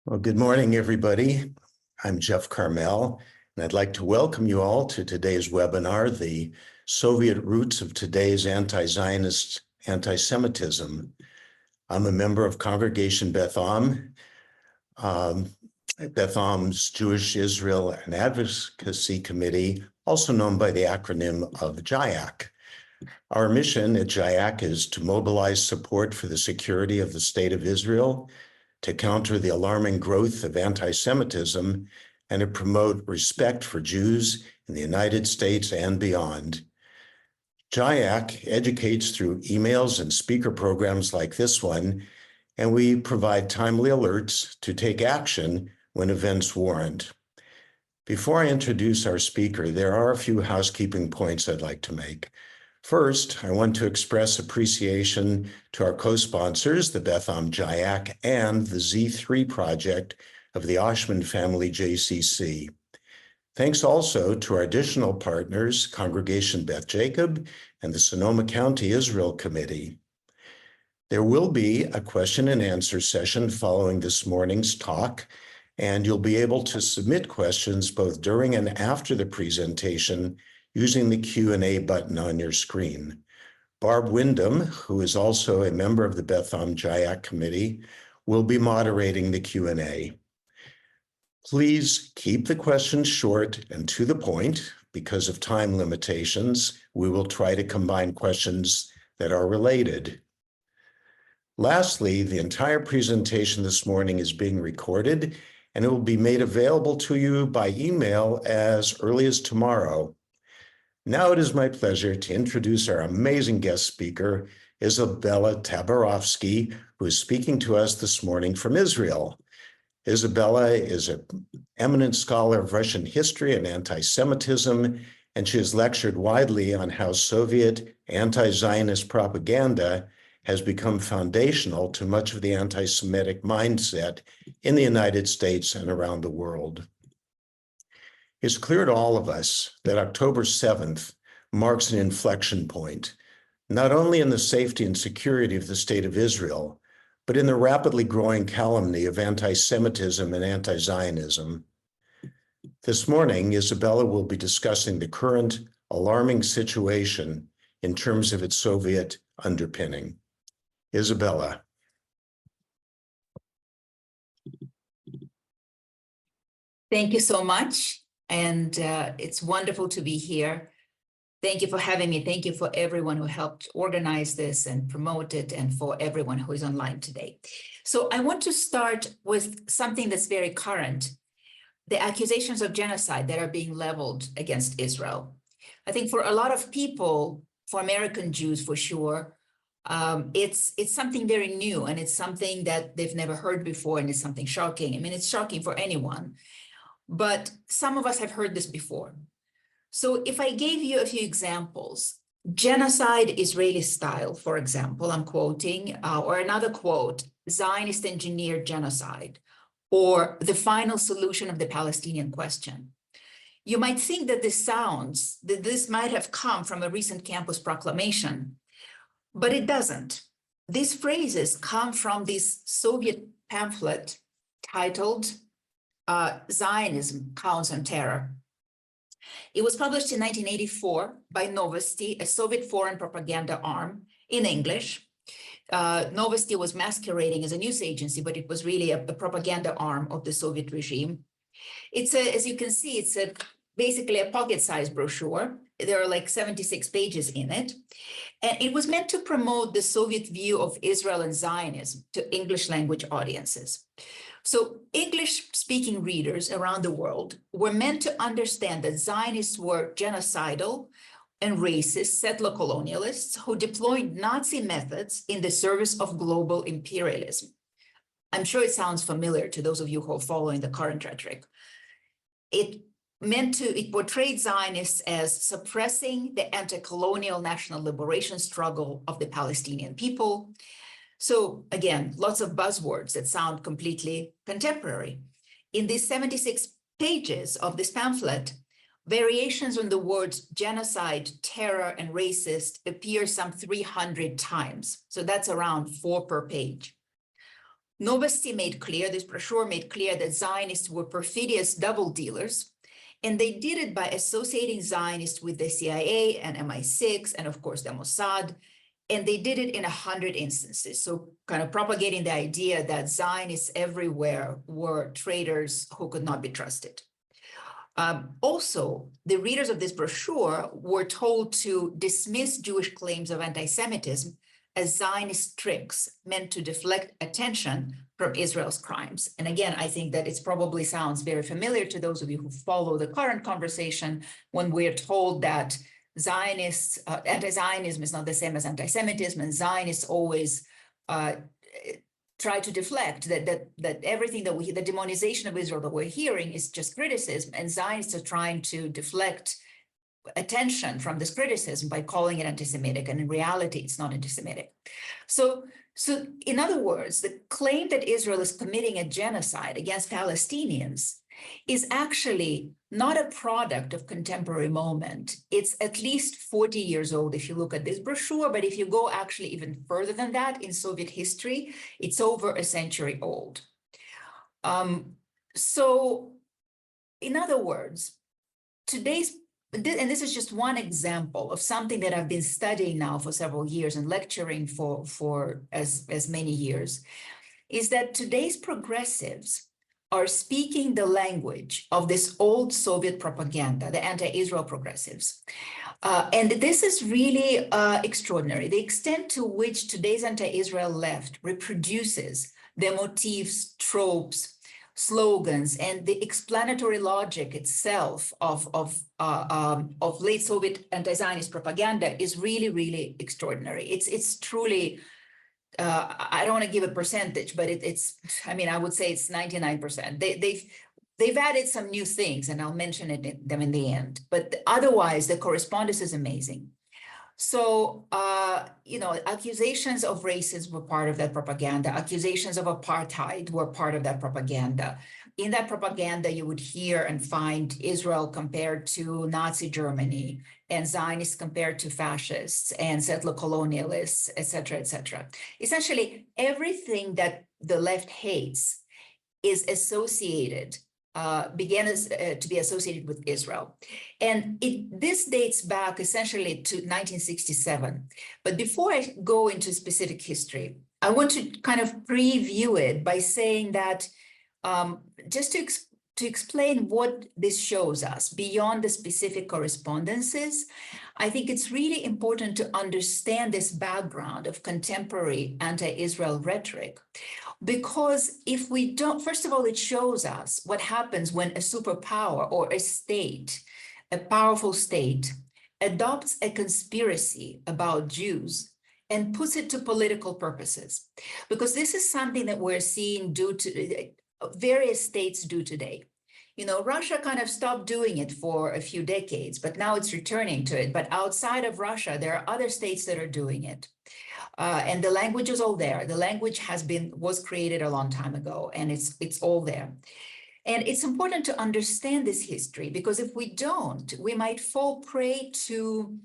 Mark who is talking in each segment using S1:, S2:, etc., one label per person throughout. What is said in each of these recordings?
S1: Well, good morning, everybody. I'm Jeff Carmel, and I'd like to welcome you all to today's webinar, The Soviet Roots of Today's Anti-Zionist Antisemitism. I'm a member of Congregation Beth Am, Beth Am's Jewish Israel and Advocacy Committee, also known by the acronym of JIAC. Our mission at JIAC is to mobilize support for the security of the State of Israel, to counter the alarming growth of anti-Semitism, and to promote respect for Jews in the United States and beyond. JIAC educates through emails and speaker programs like this one, and we provide timely alerts to take action when events warrant. Before I introduce our speaker, there are a few housekeeping points I'd like to make. First, I want to express appreciation to our co-sponsors, the Beth Am JIAC and the Z3 project of the Oshman Family JCC. Thanks also to our additional partners, Congregation Beth Jacob and the Sonoma County Israel Committee. There will be a question and answer session following this morning's talk, and you'll be able to submit questions both during and after the presentation using the Q&A button on your screen. Barb Wyndham, who is also a member of the Beth Am JIAC committee, will be moderating the Q&A. Please keep the questions short and to the point. Because of time limitations, we will try to combine questions that are related. Lastly, the entire presentation this morning is being recorded, and it will be made available to you by email as early as tomorrow. Now it is my pleasure to introduce our amazing guest speaker, Izabella Tabarovsky, who is speaking to us this morning from Israel. Izabella is an eminent scholar of Russian history and anti-Semitism, and she has lectured widely on how Soviet anti-Zionist propaganda has become foundational to much of the anti-Semitic mindset in the United States and around the world. It's clear to all of us that October 7th marks an inflection point, not only in the safety and security of the State of Israel, but in the rapidly growing calumny of anti-Semitism and anti-Zionism. This morning, Izabella will be discussing the current alarming situation in terms of its Soviet underpinning. Izabella.
S2: Thank you so much. And it's wonderful to be here. Thank you for having me. Thank you for everyone who helped organize this and promote it, and for everyone who is online today. So I want to start with something that's very current, the accusations of genocide that are being leveled against Israel. I think for a lot of people, for American Jews for sure, it's something very new, and it's something that they've never heard before, and it's something shocking. I mean, it's shocking for anyone. But some of us have heard this before. So if I gave you a few examples, genocide Israeli style, for example, I'm quoting, or another quote, Zionist engineered genocide, or the final solution of the Palestinian question. You might think that this might have come from a recent campus proclamation, but it doesn't. These phrases come from this Soviet pamphlet titled Zionism Counts on Terror. It was published in 1984 by Novosti, a Soviet foreign propaganda arm in English. Novosti was masquerading as a news agency, but it was really a propaganda arm of the Soviet regime. It's as you can see, it's basically a pocket-sized brochure. There are like 76 pages in it. And it was meant to promote the Soviet view of Israel and Zionism to English language audiences. So English-speaking readers around the world were meant to understand that Zionists were genocidal and racist settler colonialists who deployed Nazi methods in the service of global imperialism. I'm sure it sounds familiar to those of you who are following the current rhetoric. It portrayed Zionists as suppressing the anti-colonial national liberation struggle of the Palestinian people. So again, lots of buzzwords that sound completely contemporary. In these 76 pages of this pamphlet, variations on the words genocide, terror, and racist appear some 300 times. So that's around 4 per page. Novosti made clear, this brochure made clear that Zionists were perfidious double dealers, and they did it by associating Zionists with the CIA and MI6, and of course the Mossad, and they did it in 100 instances. So kind of propagating the idea that Zionists everywhere were traitors who could not be trusted. Also, the readers of this brochure were told to dismiss Jewish claims of anti-Semitism as Zionist tricks meant to deflect attention from Israel's crimes. And again, I think that it probably sounds very familiar to those of you who follow the current conversation when we're told that Zionists, anti-Zionism is not the same as anti-Semitism, and Zionists always try to deflect that everything that the demonization of Israel that we're hearing is just criticism, and Zionists are trying to deflect attention from this criticism by calling it anti-Semitic, and in reality, it's not anti-Semitic. So in other words, the claim that Israel is committing a genocide against Palestinians is actually not a product of contemporary moment. It's at least 40 years old if you look at this brochure, but if you go actually even further than that in Soviet history, it's over a century old. So in other words, and this is just one example of something that I've been studying now for several years and lecturing for as many years, is that today's progressives are speaking the language of this old Soviet propaganda, the anti-Israel progressives. And this is really extraordinary. The extent to which today's anti-Israel left reproduces the motifs, tropes, slogans, and the explanatory logic itself of late Soviet anti-Zionist propaganda is really, really extraordinary. It's truly, I don't want to give a percentage, but I mean, I would say it's 99%. They've added some new things, and I'll mention them in the end. But otherwise, the correspondence is amazing. So, accusations of racism were part of that propaganda. Accusations of apartheid were part of that propaganda. In that propaganda, you would hear and find Israel compared to Nazi Germany, and Zionists compared to fascists and settler colonialists, et cetera, et cetera. Essentially, everything that the left hates is associated began to be associated with Israel. And this dates back essentially to 1967. But before I go into specific history, I want to kind of preview it by saying that just to explain what this shows us beyond the specific correspondences, I think it's really important to understand this background of contemporary anti-Israel rhetoric. Because if we don't, first of all, it shows us what happens when a superpower or a state, a powerful state, adopts a conspiracy about Jews and puts it to political purposes. Because this is something that we're seeing various states do today. Russia kind of stopped doing it for a few decades, but now it's returning to it. But outside of Russia, there are other states that are doing it. And the language is all there. The language was created a long time ago, and it's all there. And it's important to understand this history, because if we don't, we might fall prey to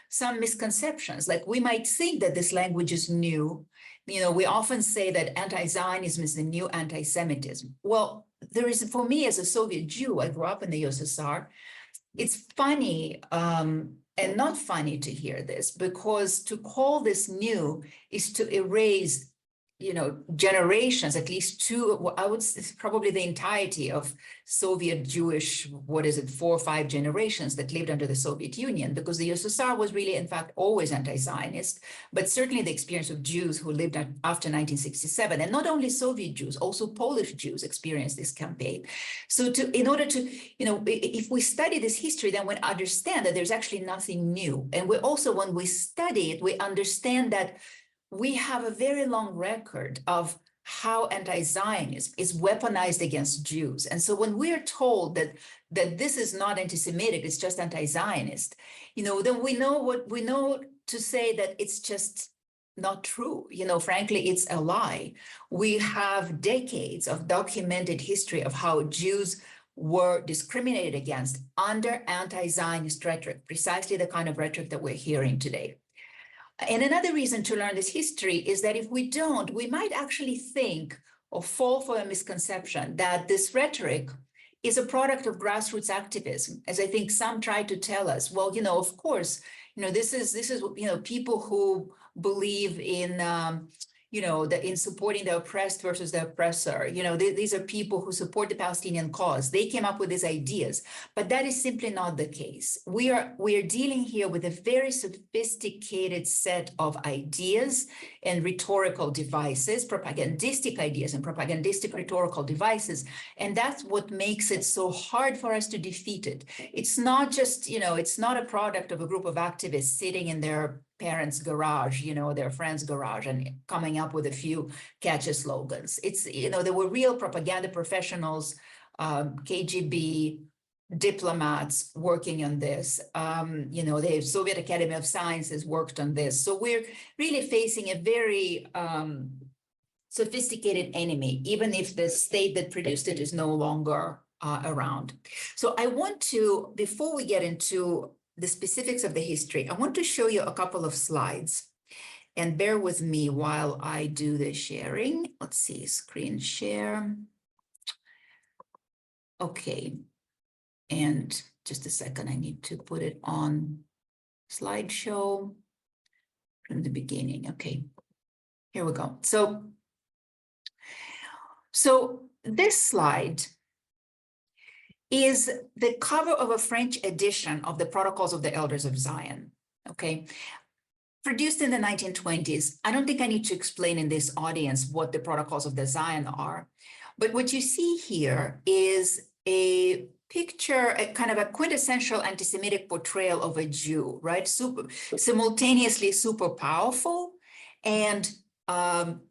S2: some misconceptions. Like, we might think that this language is new. We often say that anti-Zionism is the new anti-Semitism. Well, there is, for me as a Soviet Jew, I grew up in the USSR, it's funny and not funny to hear this, because to call this new is to erase, generations, at least two, I would say probably the entirety of Soviet Jewish, 4 or 5 generations that lived under the Soviet Union, because the USSR was really, in fact, always anti-Zionist, but certainly the experience of Jews who lived after 1967, and not only Soviet Jews, also Polish Jews experienced this campaign. So in order to, if we study this history, then we understand that there's actually nothing new. And we also, when we study it, we understand that we have a very long record of how anti-Zionism is weaponized against Jews. And so when we're told that this is not anti-Semitic, it's just anti-Zionist, then we know to say that it's just not true. Frankly, it's a lie. We have decades of documented history of how Jews were discriminated against under anti-Zionist rhetoric, precisely the kind of rhetoric that we're hearing today. And another reason to learn this history is that if we don't, we might actually think or fall for a misconception that this rhetoric is a product of grassroots activism, as I think some try to tell us. Well, of course, this is people who believe in in supporting the oppressed versus the oppressor. These are people who support the Palestinian cause. They came up with these ideas, but that is simply not the case. We are dealing here with a very sophisticated set of ideas and rhetorical devices, propagandistic ideas and propagandistic rhetorical devices, and that's what makes it so hard for us to defeat it. It's not just, it's not a product of a group of activists sitting in their parents' garage, their friend's garage, and coming up with a few catchy slogans. It's, there were real propaganda professionals, KGB, diplomats working on this. The Soviet Academy of Sciences worked on this. So we're really facing a very sophisticated enemy, even if the state that produced it is no longer around. So I want to, before we get into the specifics of the history, I want to show you a couple of slides, and bear with me while I do the sharing. Let's see, screen share. Okay, and just a second, I need to put it on slideshow from the beginning. Okay, here we go. So this slide is the cover of a French edition of the Protocols of the Elders of Zion, okay? Produced in the 1920s. I don't think I need to explain in this audience what the Protocols of the Zion are, but what you see here is a picture, a kind of a quintessential anti-Semitic portrayal of a Jew, right? Simultaneously super powerful and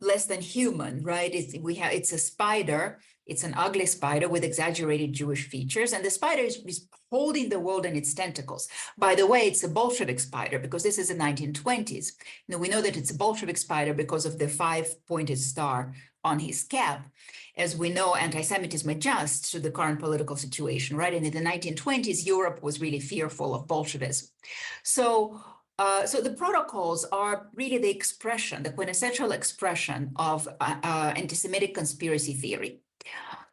S2: less than human, right? It's a spider. It's an ugly spider with exaggerated Jewish features, and the spider is holding the world in its tentacles. By the way, it's a Bolshevik spider because this is the 1920s. We know that it's a Bolshevik spider because of the 5-pointed star on his cap. As we know, anti-Semitism adjusts to the current political situation, right? And in the 1920s, Europe was really fearful of Bolshevism. So the protocols are really the expression, the quintessential expression of anti-Semitic conspiracy theory.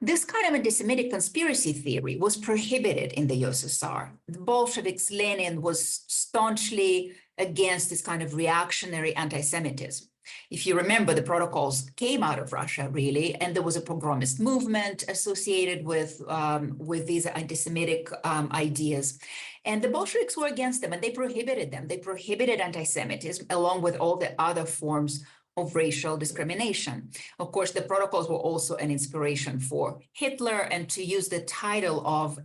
S2: This kind of anti-Semitic conspiracy theory was prohibited in the USSR. The Bolsheviks, Lenin was staunchly against this kind of reactionary anti-Semitism. If you remember, the protocols came out of Russia, really, and there was a pogromist movement associated with these anti-Semitic ideas. And the Bolsheviks were against them, and they prohibited them. They prohibited anti-Semitism, along with all the other forms of racial discrimination. Of course, the protocols were also an inspiration for Hitler, and to use the title of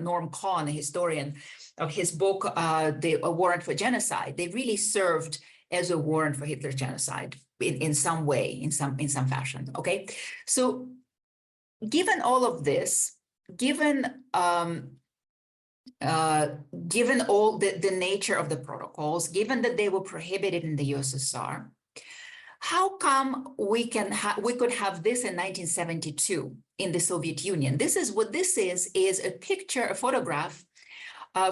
S2: Norm Cohn, a historian, of his book, A Warrant for Genocide, they really served as a warrant for Hitler's genocide in some way, in some fashion. Okay, so given all of this, given all the nature of the protocols, given that they were prohibited in the USSR, how come we could have this in 1972 in the Soviet Union? This is a picture, a photograph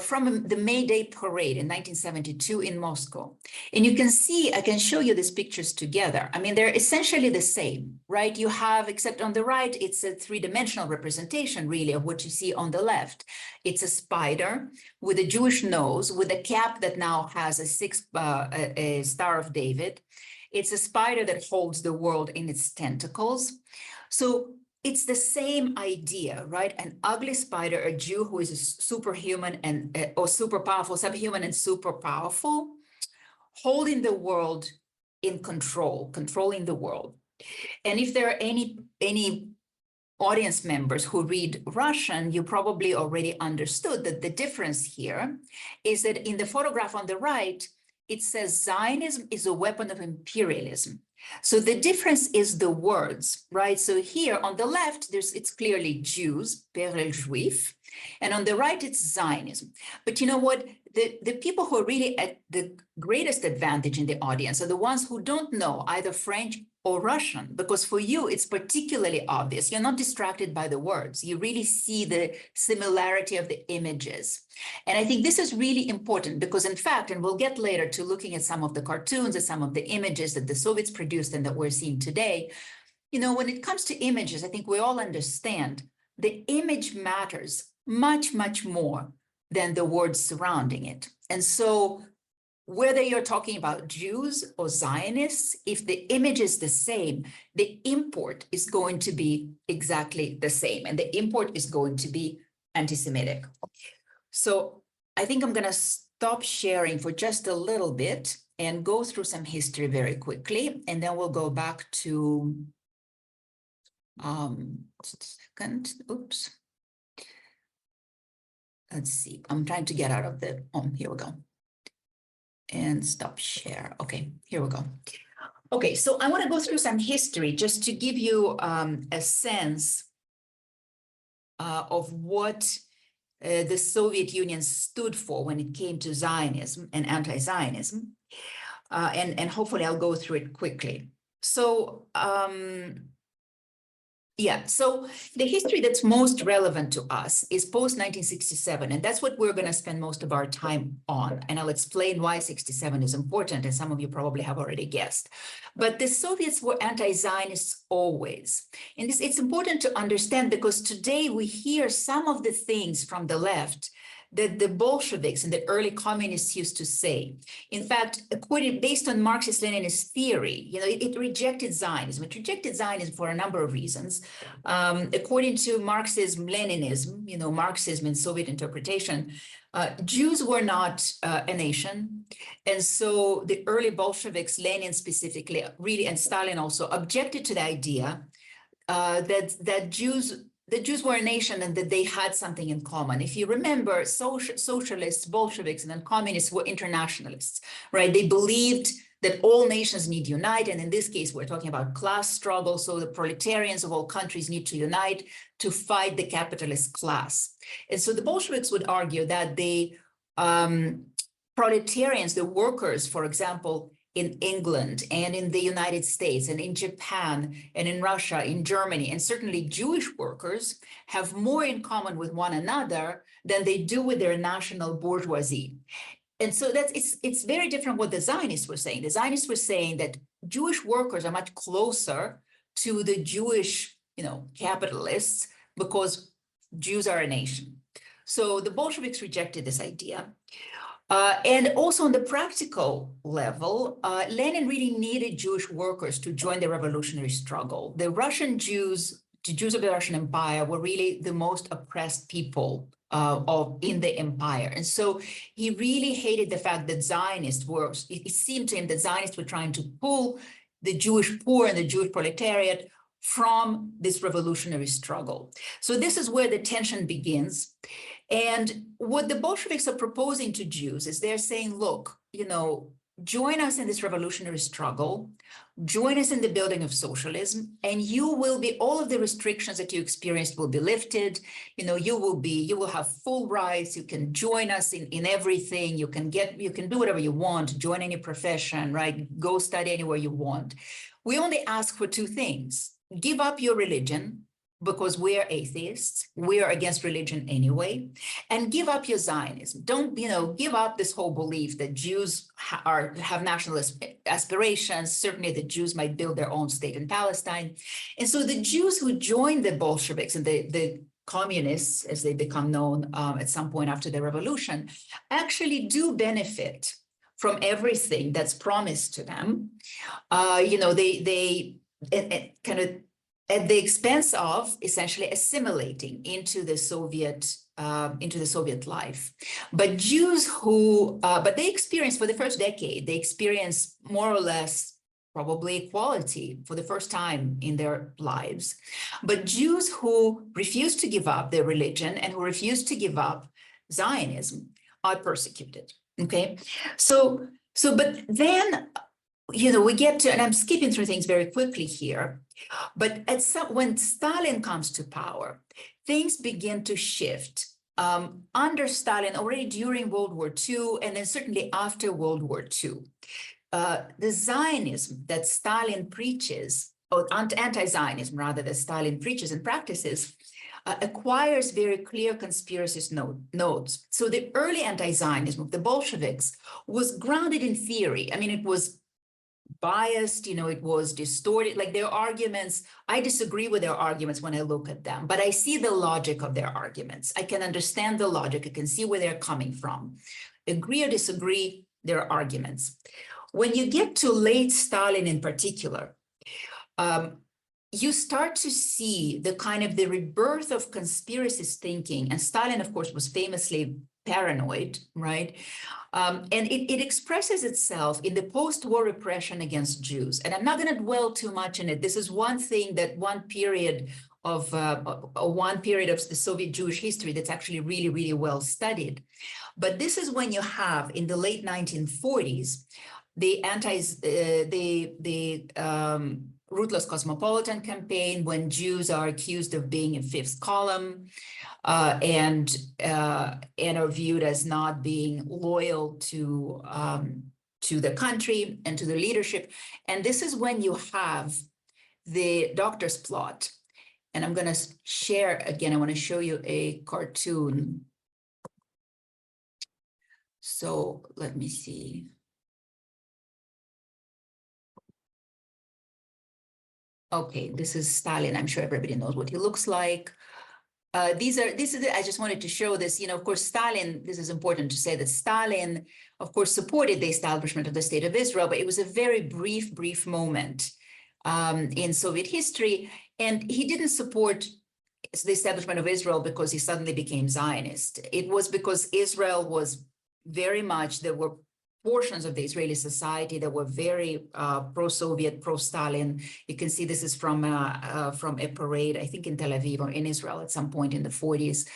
S2: from the May Day parade in 1972 in Moscow. And you can see, I can show you these pictures together. I mean, they're essentially the same, right? You have, except on the right, it's a three-dimensional representation, really, of what you see on the left. It's a spider with a Jewish nose, with a cap that now has a Star of David. It's a spider that holds the world in its tentacles. So it's the same idea, right? An ugly spider, a Jew who is superhuman or super powerful, subhuman and super powerful, holding the world in control, controlling the world. And if there are any audience members who read Russian, you probably already understood that the difference here is that in the photograph on the right, it says Zionism is a weapon of imperialism. So the difference is the words, right? So here on the left, it's clearly Jews, Perel Juif, and on the right, it's Zionism. But you know what? The people who are really at the greatest advantage in the audience are the ones who don't know either French or Russian, because for you, it's particularly obvious. You're not distracted by the words. You really see the similarity of the images. And I think this is really important because, in fact, and we'll get later to looking at some of the cartoons and some of the images that the Soviets produced and that we're seeing today, when it comes to images, I think we all understand the image matters much, much more than the words surrounding it. And so whether you're talking about Jews or Zionists, if the image is the same, the import is going to be exactly the same. And the import is going to be anti-Semitic. So I think I'm going to stop sharing for just a little bit and go through some history very quickly. And then we'll go back to, just a second, oops. Let's see, I'm trying to get out of the, here we go. And stop share. Okay, here we go. Okay, so I want to go through some history just to give you a sense of what the Soviet Union stood for when it came to Zionism and anti-Zionism. And hopefully I'll go through it quickly. So, so the history that's most relevant to us is post-1967, and that's what we're going to spend most of our time on. And I'll explain why 67 is important, and some of you probably have already guessed. But the Soviets were anti-Zionists always. And it's important to understand because today we hear some of the things from the left that the Bolsheviks and the early communists used to say. In fact, based on Marxist-Leninist theory, it rejected Zionism. It rejected Zionism for a number of reasons. According to Marxism-Leninism, Marxism in Soviet interpretation, Jews were not a nation. And so the early Bolsheviks, Lenin specifically, really, and Stalin also, objected to the idea that the Jews were a nation and that they had something in common. If you remember, socialists, Bolsheviks, and then communists were internationalists, right? They believed that all nations need to unite. And in this case, we're talking about class struggle. So the proletarians of all countries need to unite to fight the capitalist class. And so the Bolsheviks would argue that the proletarians, the workers, for example, in England and in the United States and in Japan and in Russia, in Germany, and certainly Jewish workers have more in common with one another than they do with their national bourgeoisie. And so it's very different what the Zionists were saying. The Zionists were saying that Jewish workers are much closer to the Jewish, capitalists because Jews are a nation. So the Bolsheviks rejected this idea. And also on the practical level, Lenin really needed Jewish workers to join the revolutionary struggle. The Russian Jews, the Jews of the Russian Empire, were really the most oppressed people in the empire. And so he really hated the fact that Zionists were, it seemed to him that Zionists were trying to pull the Jewish poor and the Jewish proletariat from this revolutionary struggle. So this is where the tension begins. And what the Bolsheviks are proposing to Jews is they're saying, look, join us in this revolutionary struggle, join us in the building of socialism, and you will be, all of the restrictions that you experienced will be lifted. You will have full rights. You can join us in everything. You can do whatever you want, join any profession, right? Go study anywhere you want. We only ask for two things. Give up your religion, because we're atheists, we're against religion anyway, and give up your Zionism. Don't, give up this whole belief that Jews have nationalist aspirations. Certainly the Jews might build their own state in Palestine. And so the Jews who joined the Bolsheviks and the communists, as they become known at some point after the revolution, actually do benefit from everything that's promised to them. They kind of at the expense of essentially assimilating into the Soviet life. But Jews but they experienced for the first decade, they experienced more or less probably equality for the first time in their lives. But Jews who refused to give up their religion and who refused to give up Zionism are persecuted, okay? But then, we get to, and I'm skipping through things very quickly here, but when Stalin comes to power, things begin to shift. Under Stalin, already during World War II, and then certainly after World War II, the Zionism that Stalin preaches, or anti-Zionism rather, that Stalin preaches and practices, acquires very clear conspiracist nodes. So the early anti-Zionism of the Bolsheviks was grounded in theory. I mean, it was biased, it was distorted, like their arguments. I disagree with their arguments when I look at them, but I see the logic of their arguments. I can understand the logic. I can see where they're coming from. Agree or disagree, their arguments. When you get to late Stalin in particular, you start to see the kind of the rebirth of conspiracist thinking. And Stalin, of course, was famously paranoid, right? And it expresses itself in the post-war repression against Jews. And I'm not going to dwell too much in it. This is one thing that one period of the Soviet Jewish history that's actually really, really well studied. But this is when you have, in the late 1940s, the Ruthless Cosmopolitan campaign, when Jews are accused of being in fifth column and are viewed as not being loyal to the country and to the leadership. And this is when you have the doctor's plot. And I'm going to share again, I want to show you a cartoon. So let me see. Okay, this is Stalin. I'm sure everybody knows what he looks like. I just wanted to show this, of course, Stalin, this is important to say that Stalin, of course, supported the establishment of the state of Israel, but it was a very brief moment in Soviet history. And he didn't support the establishment of Israel because he suddenly became Zionist. It was because Israel was very much, there were portions of the Israeli society that were very pro-Soviet, pro-Stalin. You can see this is from a parade, I think in Tel Aviv or in Israel at some point in the 40s.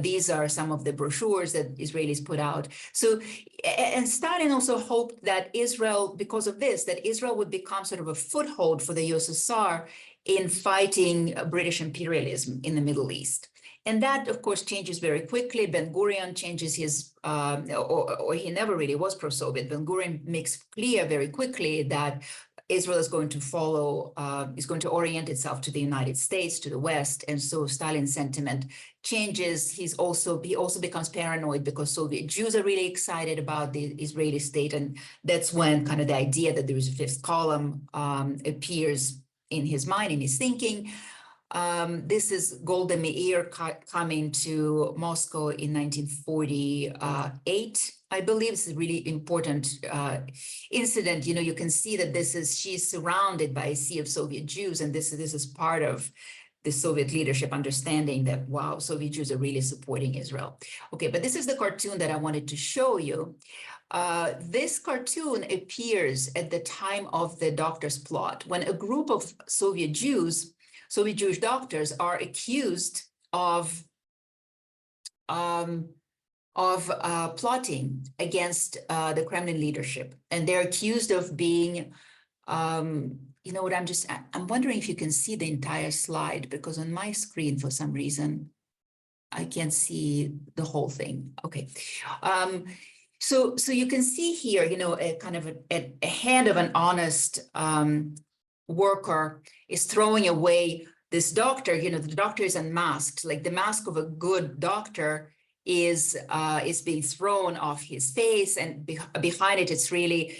S2: These are some of the brochures that Israelis put out. So, and Stalin also hoped that Israel, because of this, that Israel would become sort of a foothold for the USSR in fighting British imperialism in the Middle East. And that, of course, changes very quickly. Ben-Gurion changes his, or he never really was pro-Soviet. Ben-Gurion makes clear very quickly that Israel is going to follow, is going to orient itself to the United States, to the West. And so Stalin's sentiment changes. He also becomes paranoid because Soviet Jews are really excited about the Israeli state. And that's when kind of the idea that there is a fifth column appears in his mind, in his thinking. This is Golda Meir coming to Moscow in 1948, I believe. This is a really important incident. You can see that she's surrounded by a sea of Soviet Jews, and this is part of the Soviet leadership understanding that, wow, Soviet Jews are really supporting Israel. Okay, but this is the cartoon that I wanted to show you. This cartoon appears at the time of the doctor's plot, when a group of Soviet Jewish doctors are accused of plotting against the Kremlin leadership. And they're accused of being, I'm wondering if you can see the entire slide, because on my screen, for some reason, I can't see the whole thing. Okay. So you can see here, a kind of a hand of an honest worker is throwing away this doctor. The doctor is unmasked, like the mask of a good doctor is being thrown off his face, and behind it, it's really,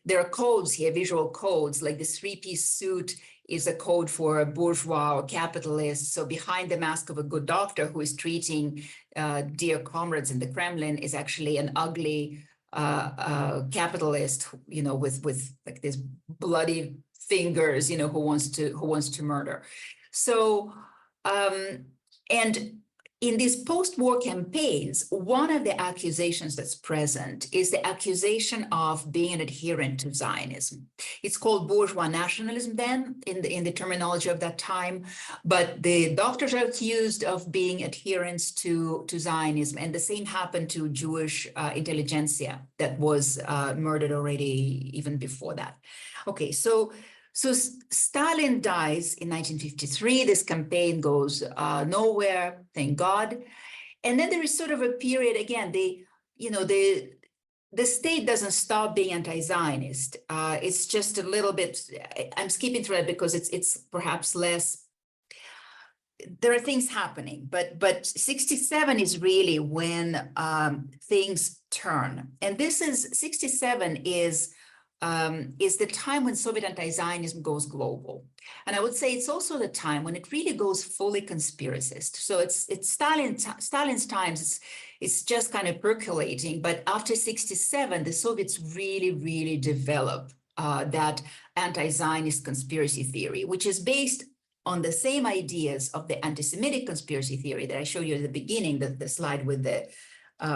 S2: there are codes here, visual codes, like this three-piece suit is a code for a bourgeois or capitalist. So behind the mask of a good doctor who is treating dear comrades in the Kremlin is actually an ugly capitalist, with like this bloody fingers, who wants to murder. So, and in these post-war campaigns, one of the accusations that's present is the accusation of being an adherent to Zionism. It's called bourgeois nationalism then, in the terminology of that time, but the doctors are accused of being adherents to Zionism, and the same happened to Jewish intelligentsia that was murdered already even before that. Okay, so Stalin dies in 1953. This campaign goes nowhere, thank God. And then there is sort of a period, again, the state doesn't stop being anti-Zionist. It's just a little bit, I'm skipping through it because it's perhaps less, there are things happening, but 67 is really when things turn. And 67 is is the time when Soviet anti-Zionism goes global. And I would say it's also the time when it really goes fully conspiracist. So it's Stalin's times, it's just kind of percolating, but after 67, the Soviets really develop that anti-Zionist conspiracy theory, which is based on the same ideas of the anti-Semitic conspiracy theory that I showed you at the beginning, the slide with the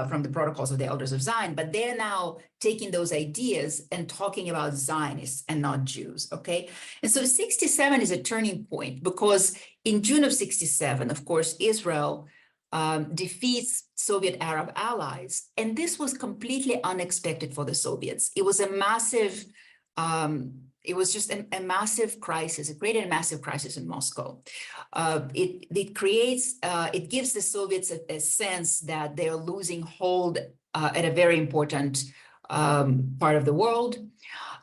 S2: from the Protocols of the Elders of Zion, but they're now taking those ideas and talking about Zionists and not Jews, okay? And so 67 is a turning point because in June of 67, of course, Israel defeats Soviet Arab allies, and this was completely unexpected for the Soviets. It was a massive, it was just a massive crisis. It created a massive crisis in Moscow. It gives the Soviets a sense that they're losing hold at a very important part of the world.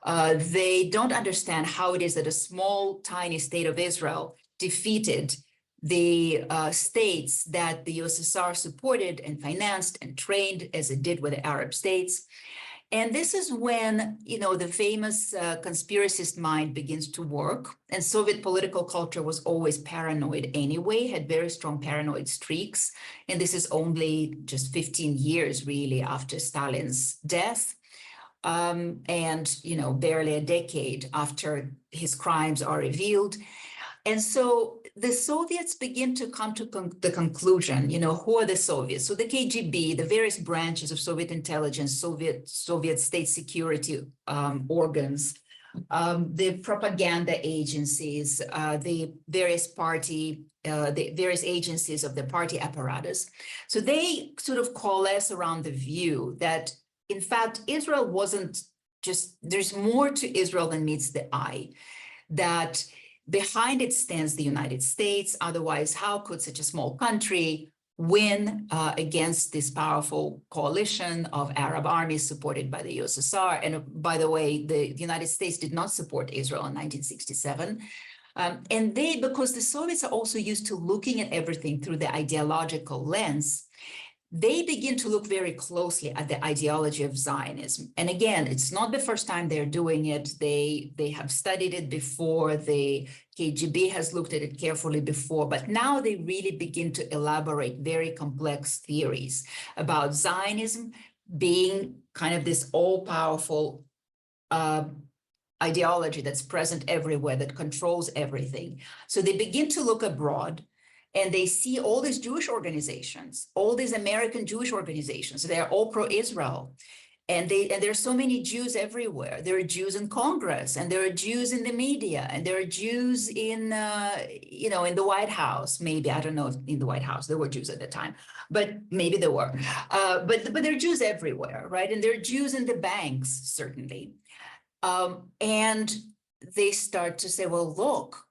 S2: They don't understand how it is that a small, tiny state of Israel defeated the states that the USSR supported and financed and trained as it did with the Arab states. And this is when, you know, the famous conspiracist mind begins to work. And Soviet political culture was always paranoid anyway, had very strong paranoid streaks. And this is only just 15 years really after Stalin's death. And, you know, barely a decade after his crimes are revealed. And so the Soviets begin to come to the conclusion, you know, who are the Soviets? So the KGB, the various branches of Soviet intelligence, Soviet state security organs, the propaganda agencies, the various agencies of the party apparatus. So they sort of coalesce around the view that, in fact, Israel wasn't just, there's more to Israel than meets the eye, that behind it stands the United States. Otherwise, how could such a small country win against this powerful coalition of Arab armies supported by the USSR? And by the way, the United States did not support Israel in 1967. And because the Soviets are also used to looking at everything through the ideological lens, they begin to look very closely at the ideology of Zionism. And again, it's not the first time they're doing it. They have studied it before. The KGB has looked at it carefully before, but now they really begin to elaborate very complex theories about Zionism being kind of this all-powerful ideology that's present everywhere, that controls everything. So they begin to look abroad, and they see all these Jewish organizations, all these American Jewish organizations, they're all pro-Israel. And there are so many Jews everywhere. There are Jews in Congress, and there are Jews in the media, and there are Jews in, you know, in the White House. Maybe, I don't know if in the White House, there were Jews at the time, but maybe there were. But there are Jews everywhere, right? And there are Jews in the banks, certainly. And they start to say, well, look,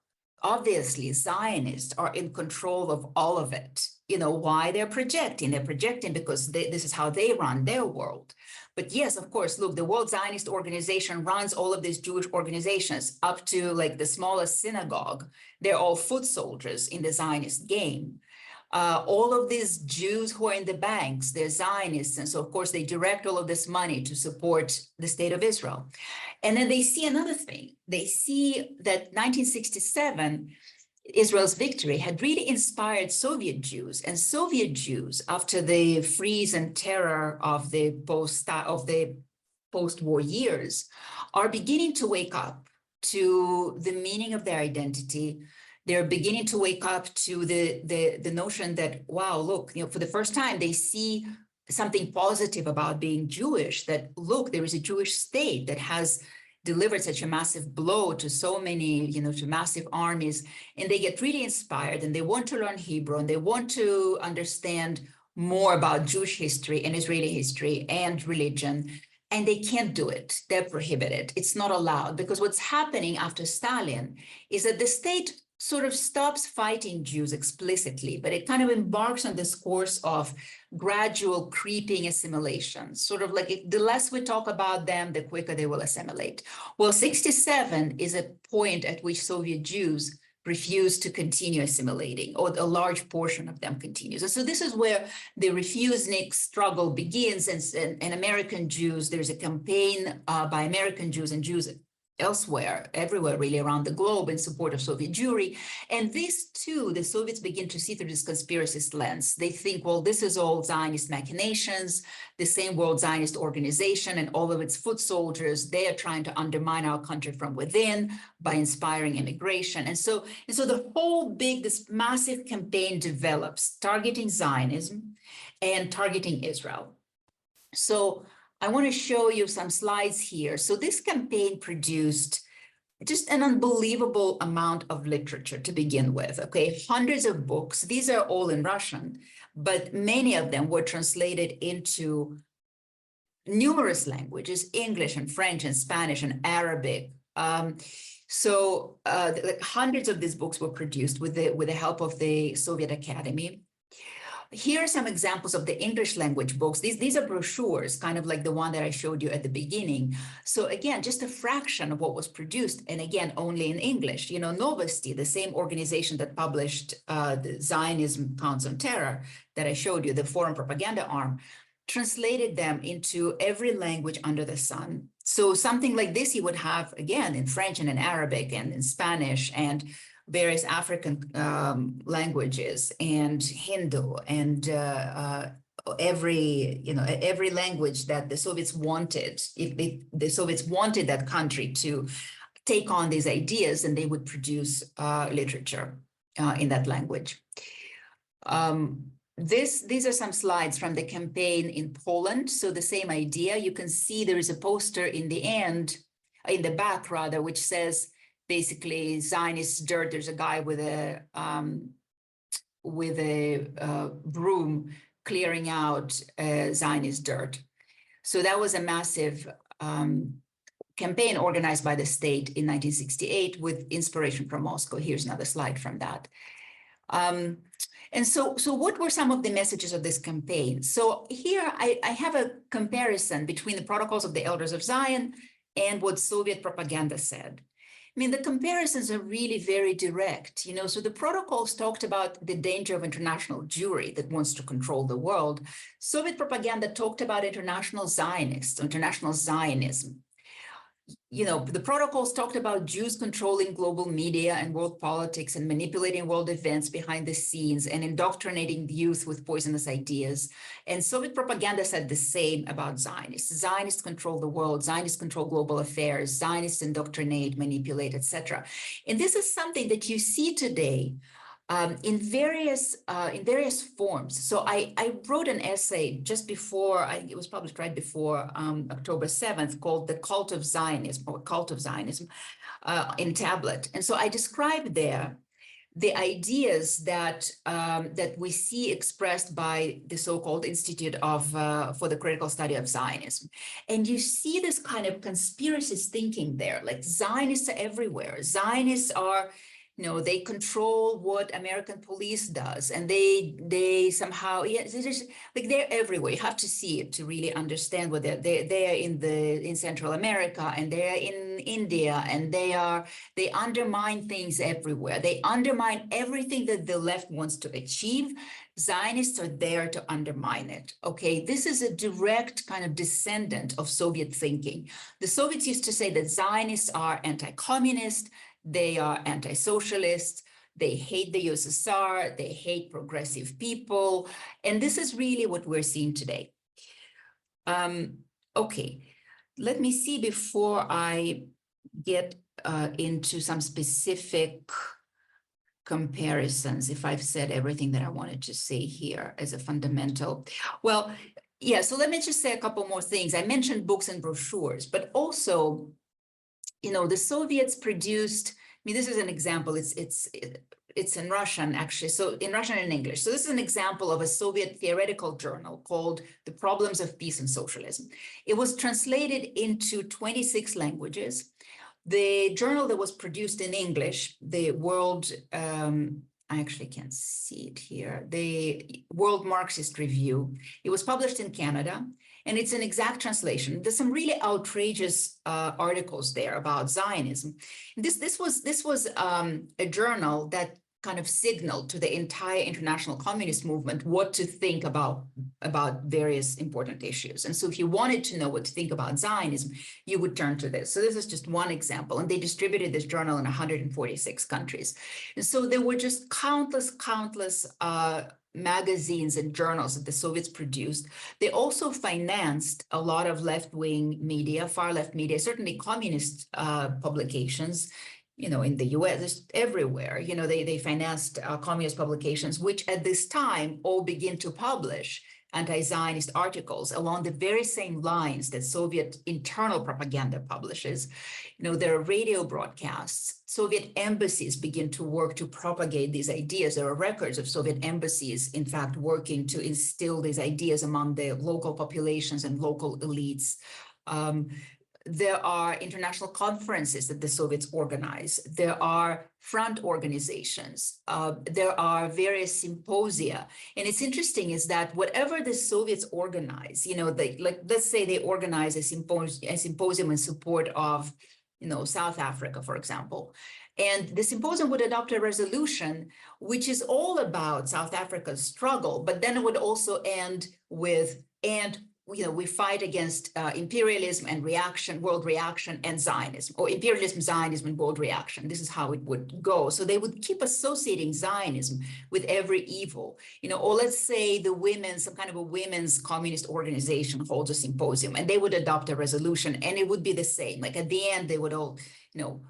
S2: obviously, Zionists are in control of all of it. You know, why they're projecting? They're projecting because this is how they run their world. But yes, of course, look, the World Zionist Organization runs all of these Jewish organizations up to like the smallest synagogue. They're all foot soldiers in the Zionist game. All of these Jews who are in the banks, they're Zionists. And so, of course, they direct all of this money to support the state of Israel. And then they see another thing. They see that 1967, Israel's victory had really inspired Soviet Jews. And Soviet Jews, after the freeze and terror of the post-war years, are beginning to wake up to the meaning of their identity. They're beginning to wake up to the notion that, wow, look, you know, for the first time, they see something positive about being Jewish, that, look, there is a Jewish state that has delivered such a massive blow to so many, you know, to massive armies. And they get really inspired, and they want to learn Hebrew, and they want to understand more about Jewish history and Israeli history and religion. And they can't do it. They're prohibited. It's not allowed, because what's happening after Stalin is that the state sort of stops fighting Jews explicitly, but it kind of embarks on this course of gradual creeping assimilation, sort of like the less we talk about them, the quicker they will assimilate. Well, 67 is a point at which Soviet Jews refuse to continue assimilating, or a large portion of them continues. And so this is where the refuseniks struggle begins. And American Jews, there's a campaign by American Jews and Jews elsewhere, everywhere really around the globe in support of Soviet Jewry. And this too, the Soviets begin to see through this conspiracist lens. They think, well, this is all Zionist machinations, the same World Zionist Organization and all of its foot soldiers, they are trying to undermine our country from within by inspiring immigration. And so the whole this massive campaign develops, targeting Zionism and targeting Israel. So I want to show you some slides here. So this campaign produced just an unbelievable amount of literature to begin with, okay? Hundreds of books. These are all in Russian, but many of them were translated into numerous languages, English and French and Spanish and Arabic. Hundreds of these books were produced with the help of the Soviet Academy. Here are some examples of the English language books. These are brochures, kind of like the one that I showed you at the beginning. So again, just a fraction of what was produced. And again, only in English. You know, Novosti, the same organization that published the Zionism Counts on Terror that I showed you, the foreign propaganda arm, translated them into every language under the sun. So something like this you would have, again, in French and in Arabic and in Spanish and various African languages and Hindu and every language that the Soviets wanted. If the Soviets wanted that country to take on these ideas, and they would produce literature in that language. These are some slides from the campaign in Poland. So the same idea. You can see there is a poster in the back rather, which says, basically, Zionist dirt. There's a guy with a broom clearing out Zionist dirt. So that was a massive campaign organized by the state in 1968 with inspiration from Moscow. Here's another slide from that. And so what were some of the messages of this campaign? So here I have a comparison between the Protocols of the Elders of Zion and what Soviet propaganda said. I mean, the comparisons are really very direct, you know, so the protocols talked about the danger of international Jewry that wants to control the world. Soviet propaganda talked about international Zionists, international Zionism. You know, the protocols talked about Jews controlling global media and world politics and manipulating world events behind the scenes and indoctrinating the youth with poisonous ideas. And Soviet propaganda said the same about Zionists. Zionists control the world, Zionists control global affairs, Zionists indoctrinate, manipulate, etc. And this is something that you see today in various forms. So I wrote an essay just before, it was published right before October 7th, called The Cult of Zionism, or Cult of Zionism, in Tablet. And so I described there the ideas that we see expressed by the so-called Institute for the Critical Study of Zionism. And you see this kind of conspiracist thinking there, like Zionists are everywhere. Zionists are, you know, they control what American police does, and they somehow, yes, it is like they're everywhere. You have to see it to really understand what they are in Central America, and they are in India, and they undermine things everywhere. They undermine everything that the left wants to achieve. Zionists are there to undermine it. Okay, this is a direct kind of descendant of Soviet thinking. The Soviets used to say that Zionists are anti-communist, they are anti-socialist, they hate the USSR, they hate progressive people. And this is really what we're seeing today. Okay, let me see before I get into some specific comparisons, if I've said everything that I wanted to say here as a fundamental. Well, yeah, so let me just say a couple more things. I mentioned books and brochures, but also, you know, the Soviets produced, I mean, this is an example, it's in Russian, actually, so in Russian and English. So this is an example of a Soviet theoretical journal called The Problems of Peace and Socialism. It was translated into 26 languages. The journal that was produced in English, the World, I actually can't see it here, the World Marxist Review, it was published in Canada. And it's an exact translation. There's some really outrageous articles there about Zionism. This was a journal that kind of signaled to the entire international communist movement what to think about various important issues. And so if you wanted to know what to think about Zionism, you would turn to this. So this is just one example. And they distributed this journal in 146 countries. And so there were just countless magazines and journals that the Soviets produced. They also financed a lot of left-wing media, far-left media, certainly communist publications, in the US, everywhere. They financed communist publications, which at this time all begin to publish anti-Zionist articles along the very same lines that Soviet internal propaganda publishes. There are radio broadcasts. Soviet embassies begin to work to propagate these ideas. There are records of Soviet embassies, in fact, working to instill these ideas among the local populations and local elites. There are international conferences that the Soviets organize. There are front organizations. There are various symposia. And it's interesting is that whatever the Soviets organize, let's say they organize a symposium in support of, South Africa, for example. And the symposium would adopt a resolution, which is all about South Africa's struggle, but then it would also end with, we fight against imperialism and world reaction and Zionism, or imperialism, Zionism, and world reaction. This is how it would go. So they would keep associating Zionism with every evil, or let's say some kind of a women's communist organization holds a symposium and they would adopt a resolution and it would be the same. Like at the end, they would all,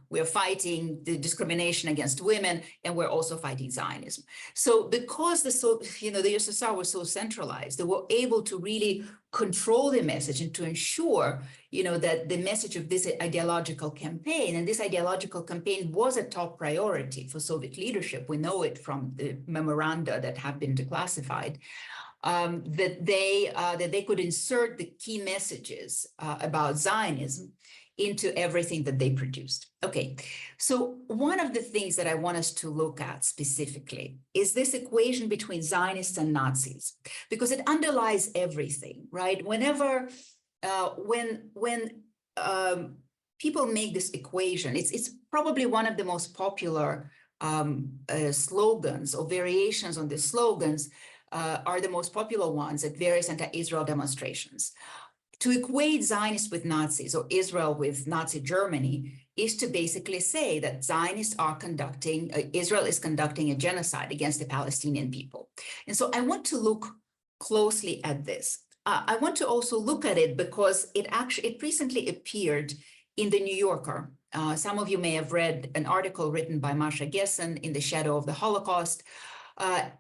S2: we're fighting the discrimination against women and we're also fighting Zionism. So because the USSR was so centralized, they were able to really control the message and to ensure, that the message of this ideological campaign, and this ideological campaign was a top priority for Soviet leadership. We know it from the memoranda that have been declassified, that they could insert the key messages about Zionism into everything that they produced. Okay, so one of the things that I want us to look at specifically is this equation between Zionists and Nazis, because it underlies everything, right? Whenever, when people make this equation, it's probably one of the most popular slogans or variations on the slogans are the most popular ones at various anti-Israel demonstrations. To equate Zionists with Nazis or Israel with Nazi Germany is to basically say that Zionists are Israel is conducting a genocide against the Palestinian people. And so I want to look closely at this. I want to also look at it because it recently appeared in the New Yorker. Some of you may have read an article written by Masha Gessen, In the Shadow of the Holocaust.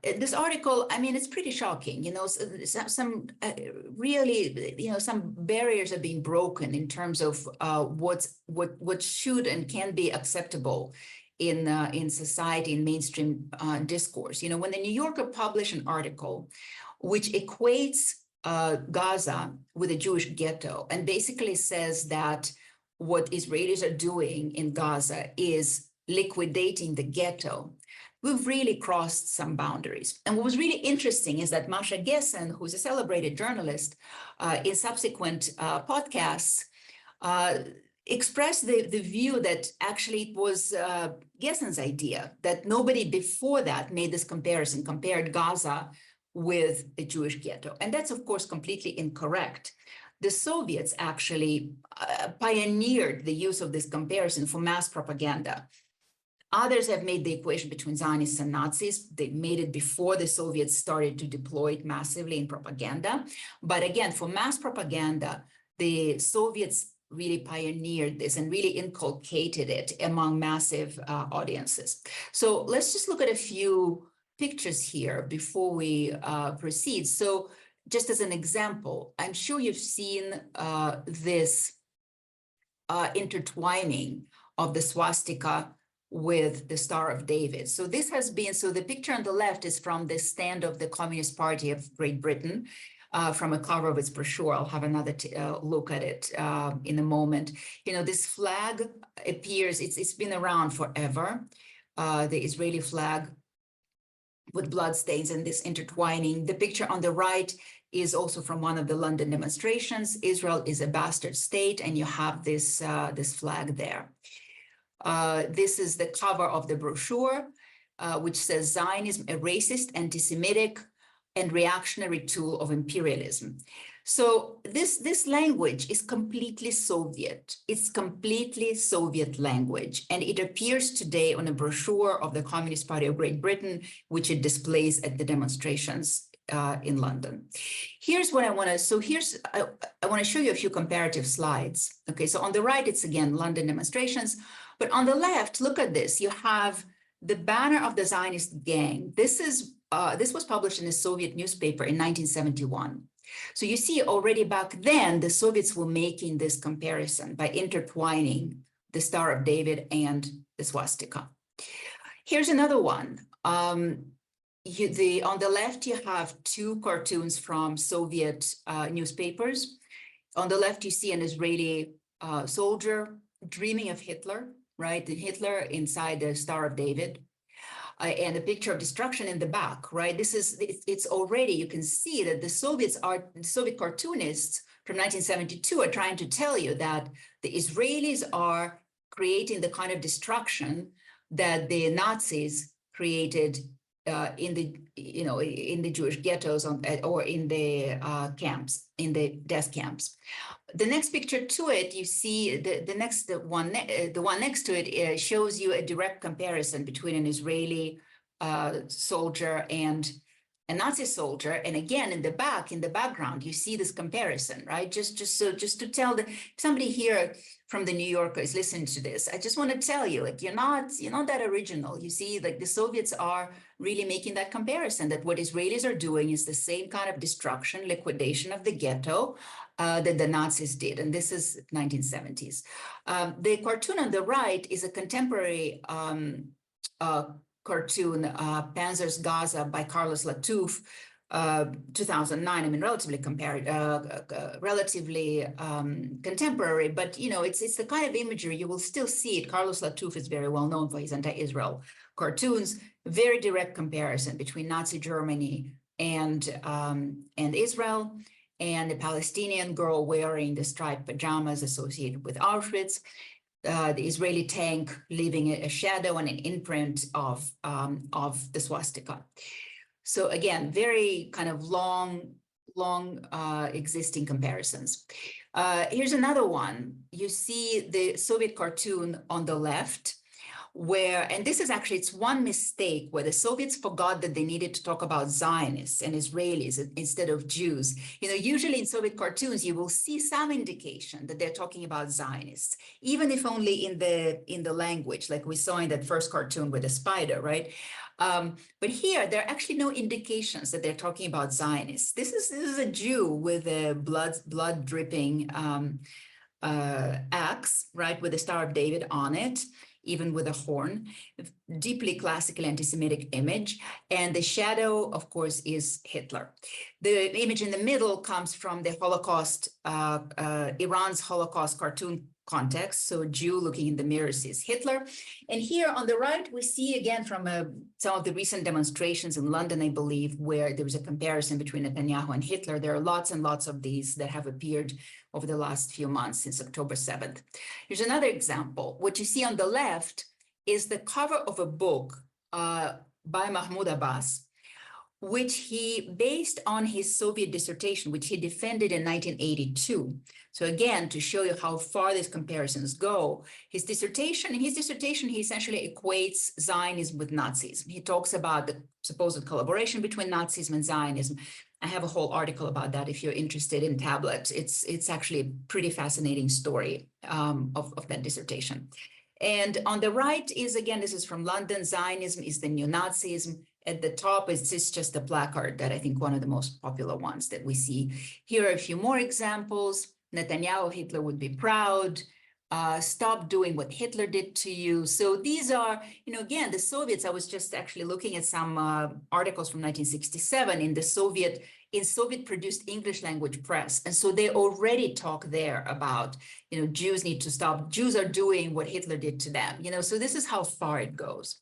S2: This article, it's pretty shocking. Some barriers are being broken in terms of what should and can be acceptable in society, in mainstream discourse. When the New Yorker published an article which equates Gaza with a Jewish ghetto and basically says that what Israelis are doing in Gaza is liquidating the ghetto, we've really crossed some boundaries. And what was really interesting is that Masha Gessen, who's a celebrated journalist, in subsequent podcasts, expressed the view that actually it was Gessen's idea, that nobody before that made this comparison, compared Gaza with a Jewish ghetto. And that's, of course, completely incorrect. The Soviets actually pioneered the use of this comparison for mass propaganda. Others have made the equation between Zionists and Nazis. They made it before the Soviets started to deploy it massively in propaganda. But again, for mass propaganda, the Soviets really pioneered this and really inculcated it among massive audiences. So let's just look at a few pictures here before we proceed. So just as an example, I'm sure you've seen this intertwining of the swastika with the Star of David. So this has been, so the picture on the left is from the stand of the Communist Party of Great Britain, from a cover of its brochure. I'll have another look at it in a moment. This flag appears, it's been around forever, the Israeli flag with bloodstains and this intertwining. The picture on the right is also from one of the London demonstrations. Israel is a bastard state, and you have this, this flag there. This is the cover of the brochure, which says Zionism, a racist, anti-Semitic, and reactionary tool of imperialism. So this language is completely Soviet. It's completely Soviet language, and it appears today on a brochure of the Communist Party of Great Britain, which it displays at the demonstrations in London. Here's what I want to, so here's, I want to show you a few comparative slides. Okay, so on the right, it's again London demonstrations, but on the left, look at this. You have the banner of the Zionist gang. This was published in a Soviet newspaper in 1971. So you see already back then, the Soviets were making this comparison by intertwining the Star of David and the swastika. Here's another one. On the left, you have two cartoons from Soviet newspapers. On the left, you see an Israeli soldier dreaming of Hitler, right? Hitler inside the Star of David. And a picture of destruction in the back, right? This is, it's already, you can see that the Soviet cartoonists from 1972 are trying to tell you that the Israelis are creating the kind of destruction that the Nazis created in the, you know, in the Jewish ghettos or in the camps, in the death camps. The next picture to it, you see the one next to it shows you a direct comparison between an Israeli soldier and a Nazi soldier. And again, in the background, you see this comparison, right? Just to tell somebody here from the New Yorker is listening to this, I just want to tell you, like, you're not that original. You see, like, the Soviets are really making that comparison, that what Israelis are doing is the same kind of destruction, liquidation of the ghetto that the Nazis did. And this is 1970s. The cartoon on the right is a contemporary cartoon, Panzer's Gaza by Carlos Latouf, 2009. I mean, relatively contemporary, but you know, it's the kind of imagery you will still see it. Carlos Latouf is very well known for his anti-Israel cartoons. Very direct comparison between Nazi Germany and Israel, and the Palestinian girl wearing the striped pajamas associated with Auschwitz. The Israeli tank leaving a shadow and an imprint of the swastika. So again, very kind of long existing comparisons. Here's another one. You see the Soviet cartoon on the left, where, and this is actually, it's one mistake where the Soviets forgot that they needed to talk about Zionists and Israelis instead of Jews. You know, usually in Soviet cartoons, you will see some indication that they're talking about Zionists, even if only in the language, like we saw in that first cartoon with the spider, right? But here, there are actually no indications that they're talking about Zionists. This is a Jew with a blood dripping axe, right, with the Star of David on it, even with a horn, deeply classical anti-Semitic image. And the shadow, of course, is Hitler. The image in the middle comes from the Holocaust, Iran's Holocaust cartoon context. So a Jew looking in the mirror sees Hitler. And here on the right, we see again from some of the recent demonstrations in London, I believe, where there was a comparison between Netanyahu and Hitler. There are lots and lots of these that have appeared over the last few months since October 7th. Here's another example. What you see on the left is the cover of a book by Mahmoud Abbas, which he based on his Soviet dissertation, which he defended in 1982. So again, to show you how far these comparisons go, in his dissertation, he essentially equates Zionism with Nazism. He talks about the supposed collaboration between Nazism and Zionism. I have a whole article about that if you're interested in Tablet. It's actually a pretty fascinating story of that dissertation. And on the right is, again, this is from London, Zionism is the new Nazism. At the top, it's just a placard that I think one of the most popular ones that we see. Here are a few more examples. Netanyahu, Hitler would be proud. Stop doing what Hitler did to you. So these are, you know, again, the Soviets, I was just actually looking at some articles from 1967 in the Soviet produced English language press. And so they already talk there about, you know, Jews need to stop. Jews are doing what Hitler did to them, you know, so this is how far it goes.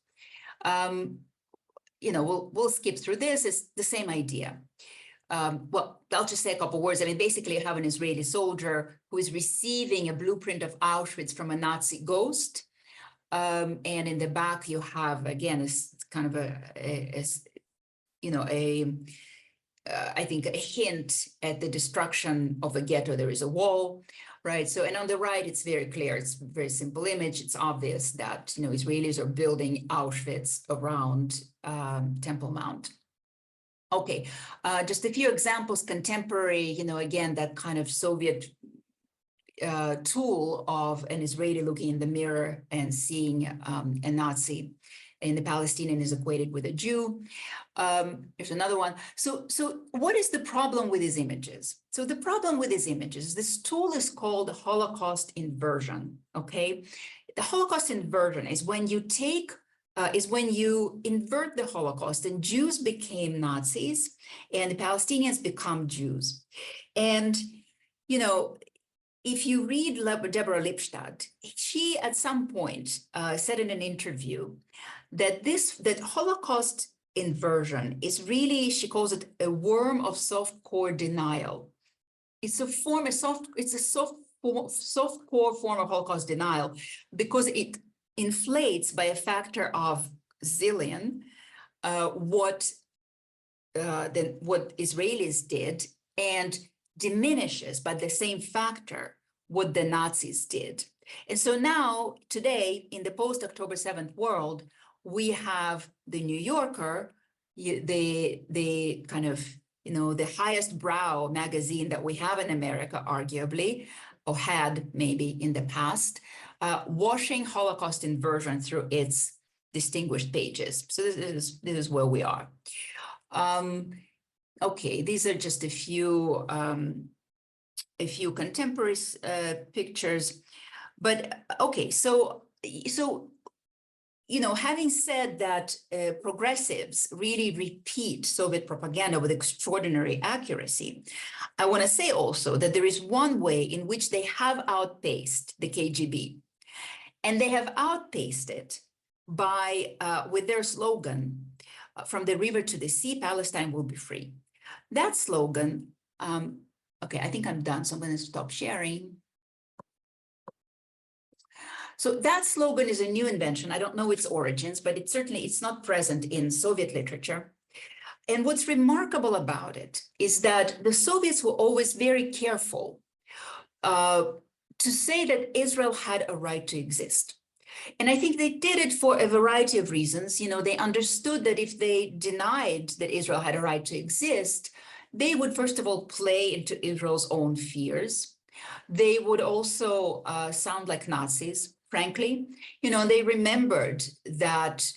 S2: You know, we'll skip through this. It's the same idea. well, I'll just say a couple words. I mean, basically you have an Israeli soldier who is receiving a blueprint of Auschwitz from a Nazi ghost. And in the back you have, again, it's kind of I think a hint at the destruction of a ghetto. There is a wall, right? So, and on the right, it's very clear. It's a very simple image. It's obvious that, Israelis are building Auschwitz around Temple Mount. Okay, just a few examples, contemporary, again, that kind of Soviet tool of an Israeli looking in the mirror and seeing a Nazi, and the Palestinian is equated with a Jew. Here's another one. So what is the problem with these images? So the problem with these images, this tool is called Holocaust inversion, okay? The Holocaust inversion is when you invert the Holocaust, and Jews became Nazis and the Palestinians become Jews. And, if you read Deborah Lipstadt, she at some point said in an interview that Holocaust inversion is really, she calls it a worm of soft-core denial. It's a soft-core form of Holocaust denial because it inflates by a factor of zillion what Israelis did, and diminishes by the same factor what the Nazis did. And so now, today, in the post-October 7th world, we have the New Yorker, the kind of, the highest brow magazine that we have in America, arguably, or had maybe in the past, washing Holocaust inversion through its distinguished pages. So this is where we are. Okay, these are just a few contemporary pictures, but okay, so having said that, progressives really repeat Soviet propaganda with extraordinary accuracy, I want to say also that there is one way in which they have outpaced the KGB, and they have outpaced it by with their slogan, "From the river to the sea, Palestine will be free." That slogan, okay, I think I'm done, so I'm going to stop sharing. So that slogan is a new invention. I don't know its origins, but it's not present in Soviet literature. And what's remarkable about it is that the Soviets were always very careful to say that Israel had a right to exist. And I think they did it for a variety of reasons. They understood that if they denied that Israel had a right to exist, they would, first of all, play into Israel's own fears. They would also sound like Nazis, frankly. They remembered that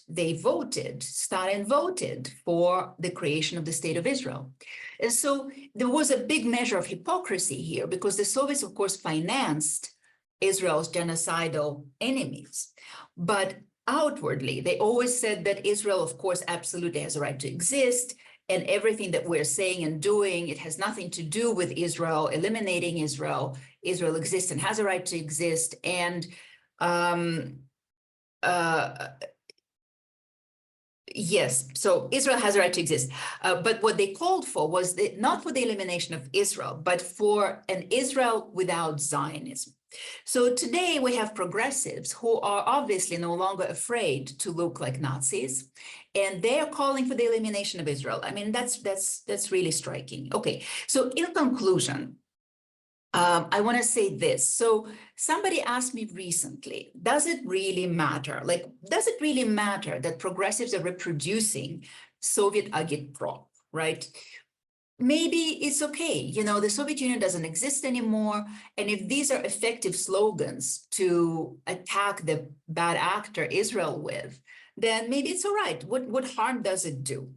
S2: Stalin voted for the creation of the State of Israel. And so there was a big measure of hypocrisy here, because the Soviets, of course, financed Israel's genocidal enemies. But outwardly, they always said that Israel, of course, absolutely has a right to exist, and everything that we're saying and doing, it has nothing to do with Israel, eliminating Israel. Israel exists and has a right to exist. And yes, so Israel has a right to exist. But what they called for was not for the elimination of Israel, but for an Israel without Zionism. So today we have progressives who are obviously no longer afraid to look like Nazis, and they are calling for the elimination of Israel. I mean, that's really striking. Okay, so in conclusion, I want to say this. So somebody asked me recently, does it really matter? Does it really matter that progressives are reproducing Soviet agitprop, right? Maybe it's okay. The Soviet Union doesn't exist anymore. And if these are effective slogans to attack the bad actor Israel with, then maybe it's all right. What harm does it do?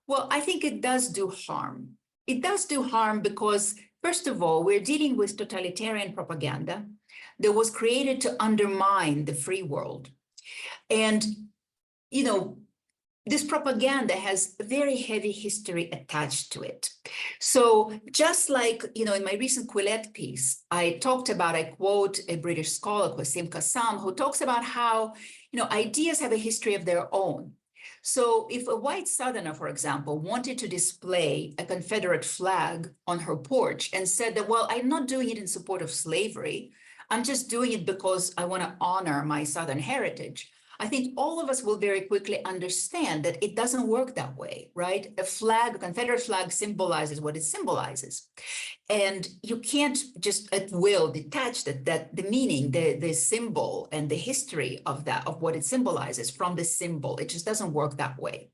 S2: Well, I think it does do harm. It does do harm because, first of all, we're dealing with totalitarian propaganda that was created to undermine the free world. And, this propaganda has a very heavy history attached to it. So just like, in my recent Quillette piece, I quote a British scholar, Qasim Qassam, who talks about how, ideas have a history of their own. So if a white Southerner, for example, wanted to display a Confederate flag on her porch and said that, well, I'm not doing it in support of slavery, I'm just doing it because I want to honor my Southern heritage, I think all of us will very quickly understand that it doesn't work that way, right? A flag, a Confederate flag, symbolizes what it symbolizes. And you can't just at will detach that the meaning, the symbol and the history of that, of what it symbolizes from the symbol. It just doesn't work that way.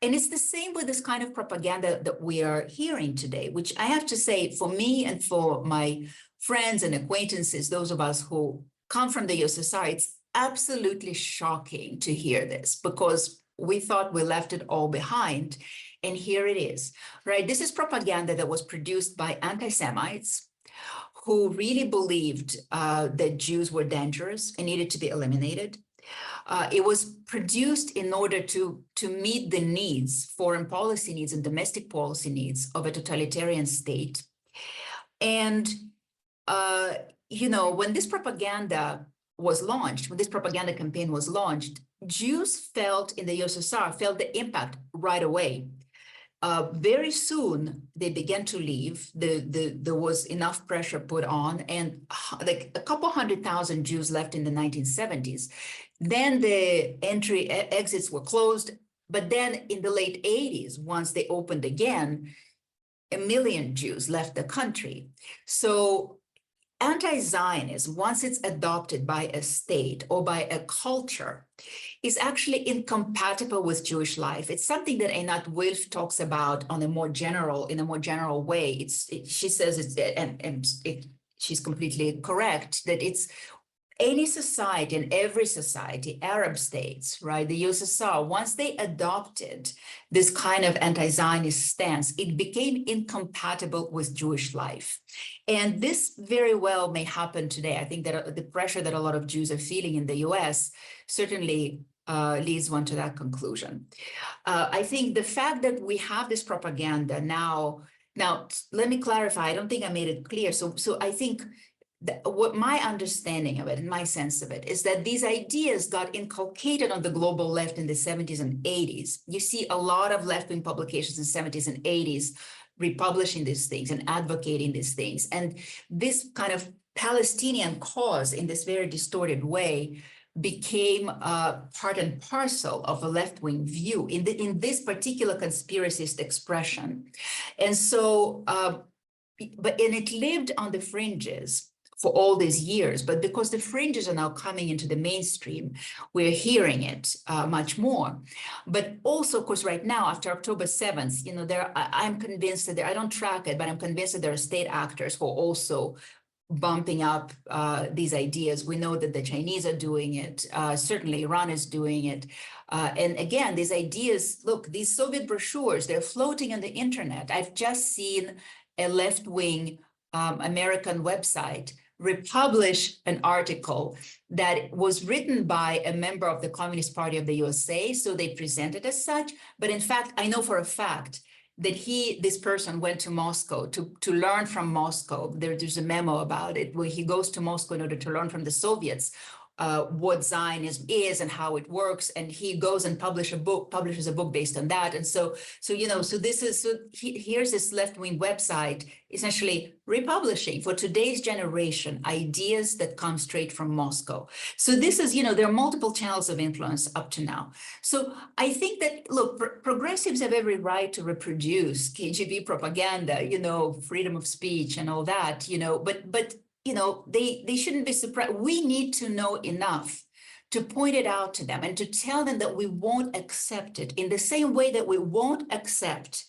S2: And it's the same with this kind of propaganda that we are hearing today, which I have to say, for me and for my friends and acquaintances, those of us who come from the USSR, it's absolutely shocking to hear this, because we thought we left it all behind. And here it is, right? This is propaganda that was produced by anti-Semites who really believed that Jews were dangerous and needed to be eliminated. It was produced in order to meet the needs, foreign policy needs and domestic policy needs of a totalitarian state. And, you know, when this propaganda was launched, when this propaganda campaign was launched, Jews felt in the USSR, felt the impact right away. Very soon, they began to leave. There was enough pressure put on, and like a couple 100,000 Jews left in the 1970s. Then the exits were closed. But then in the late 80s, once they opened again, 1 million Jews left the country. So anti-Zionism, once it's adopted by a state or by a culture, is actually incompatible with Jewish life. It's something that Einat Wilf talks about in a more general way. She says she's completely correct, that it's any society, and every society, Arab states, right, the USSR, once they adopted this kind of anti-Zionist stance, it became incompatible with Jewish life. And this very well may happen today. I think that the pressure that a lot of Jews are feeling in the US certainly leads one to that conclusion. I think the fact that we have this propaganda now, let me clarify, I don't think I made it clear. So I think what my understanding of it and my sense of it is that these ideas got inculcated on the global left in the 70s and 80s. You see a lot of left-wing publications in the 70s and 80s republishing these things and advocating these things. And this kind of Palestinian cause in this very distorted way became part and parcel of a left-wing view in this particular conspiracist expression. And so, and it lived on the fringes for all these years, but because the fringes are now coming into the mainstream, we're hearing it much more. But also, of course, right now, after October 7th, you know, I'm convinced that I don't track it, but I'm convinced that there are state actors who are also bumping up these ideas. We know that the Chinese are doing it. Certainly Iran is doing it. And again, these ideas, look, these Soviet brochures, they're floating on the internet. I've just seen a left-wing American website republish an article that was written by a member of the Communist Party of the USA. So they present it as such. But in fact, I know for a fact that this person went to Moscow to learn from Moscow. There's a memo about it where he goes to Moscow in order to learn from the Soviets what Zionism is and how it works, and he goes and publishes a book based on that. And so you know, here's this left-wing website essentially republishing for today's generation ideas that come straight from Moscow. So this is, you know, there are multiple channels of influence up to now. So I think that, look, progressives have every right to reproduce KGB propaganda, you know, freedom of speech and all that, you know, but you know, they shouldn't be surprised. We need to know enough to point it out to them and to tell them that we won't accept it, in the same way that we won't accept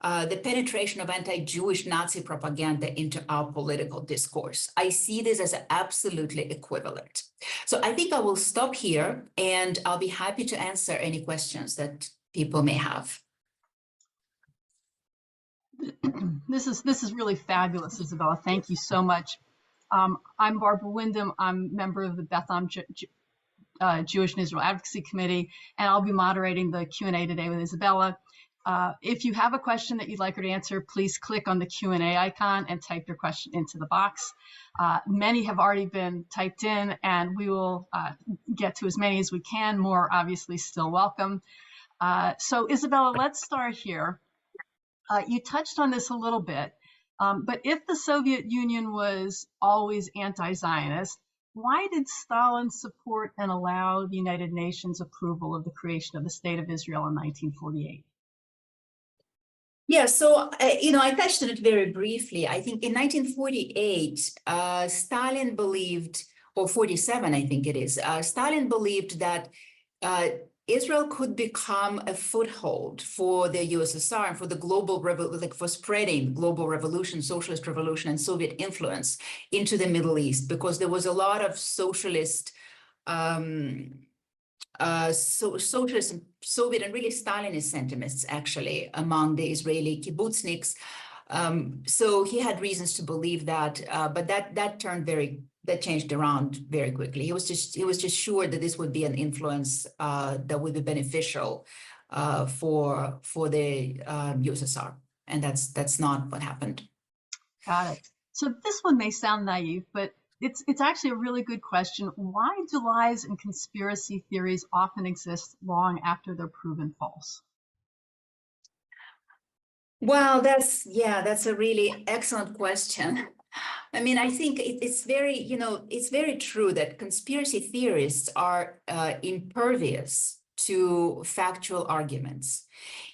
S2: the penetration of anti-Jewish Nazi propaganda into our political discourse. I see this as absolutely equivalent. So I think I will stop here, and I'll be happy to answer any questions that people may have.
S3: This is really fabulous, Izabella. Thank you so much. I'm Barbara Wyndham. I'm a member of the Beth Am Jewish and Israel Advocacy Committee, and I'll be moderating the Q&A today with Izabella. If you have a question that you'd like her to answer, please click on the Q&A icon and type your question into the box. Many have already been typed in, and we will get to as many as we can. More, obviously, still welcome. So Izabella, let's start here. You touched on this a little bit, but if the Soviet Union was always anti-Zionist, why did Stalin support and allow the United Nations approval of the creation of the State of Israel in 1948?
S2: Yeah, so, I touched on it very briefly. I think in 1948, Stalin believed, or 47, I think it is, Stalin believed that Israel could become a foothold for the USSR and for the global for spreading global revolution, socialist revolution, and Soviet influence into the Middle East, because there was a lot of socialist, socialist, Soviet, and really Stalinist sentiments actually among the Israeli kibbutzniks. So he had reasons to believe that, but that changed around very quickly. He was just sure that this would be an influence that would be beneficial for the USSR, and that's not what happened.
S3: Got it. So this one may sound naive, but it's actually a really good question. Why do lies and conspiracy theories often exist long after they're proven false?
S2: Well, that's a really excellent question. I mean, I think it's very true that conspiracy theorists are impervious to factual arguments.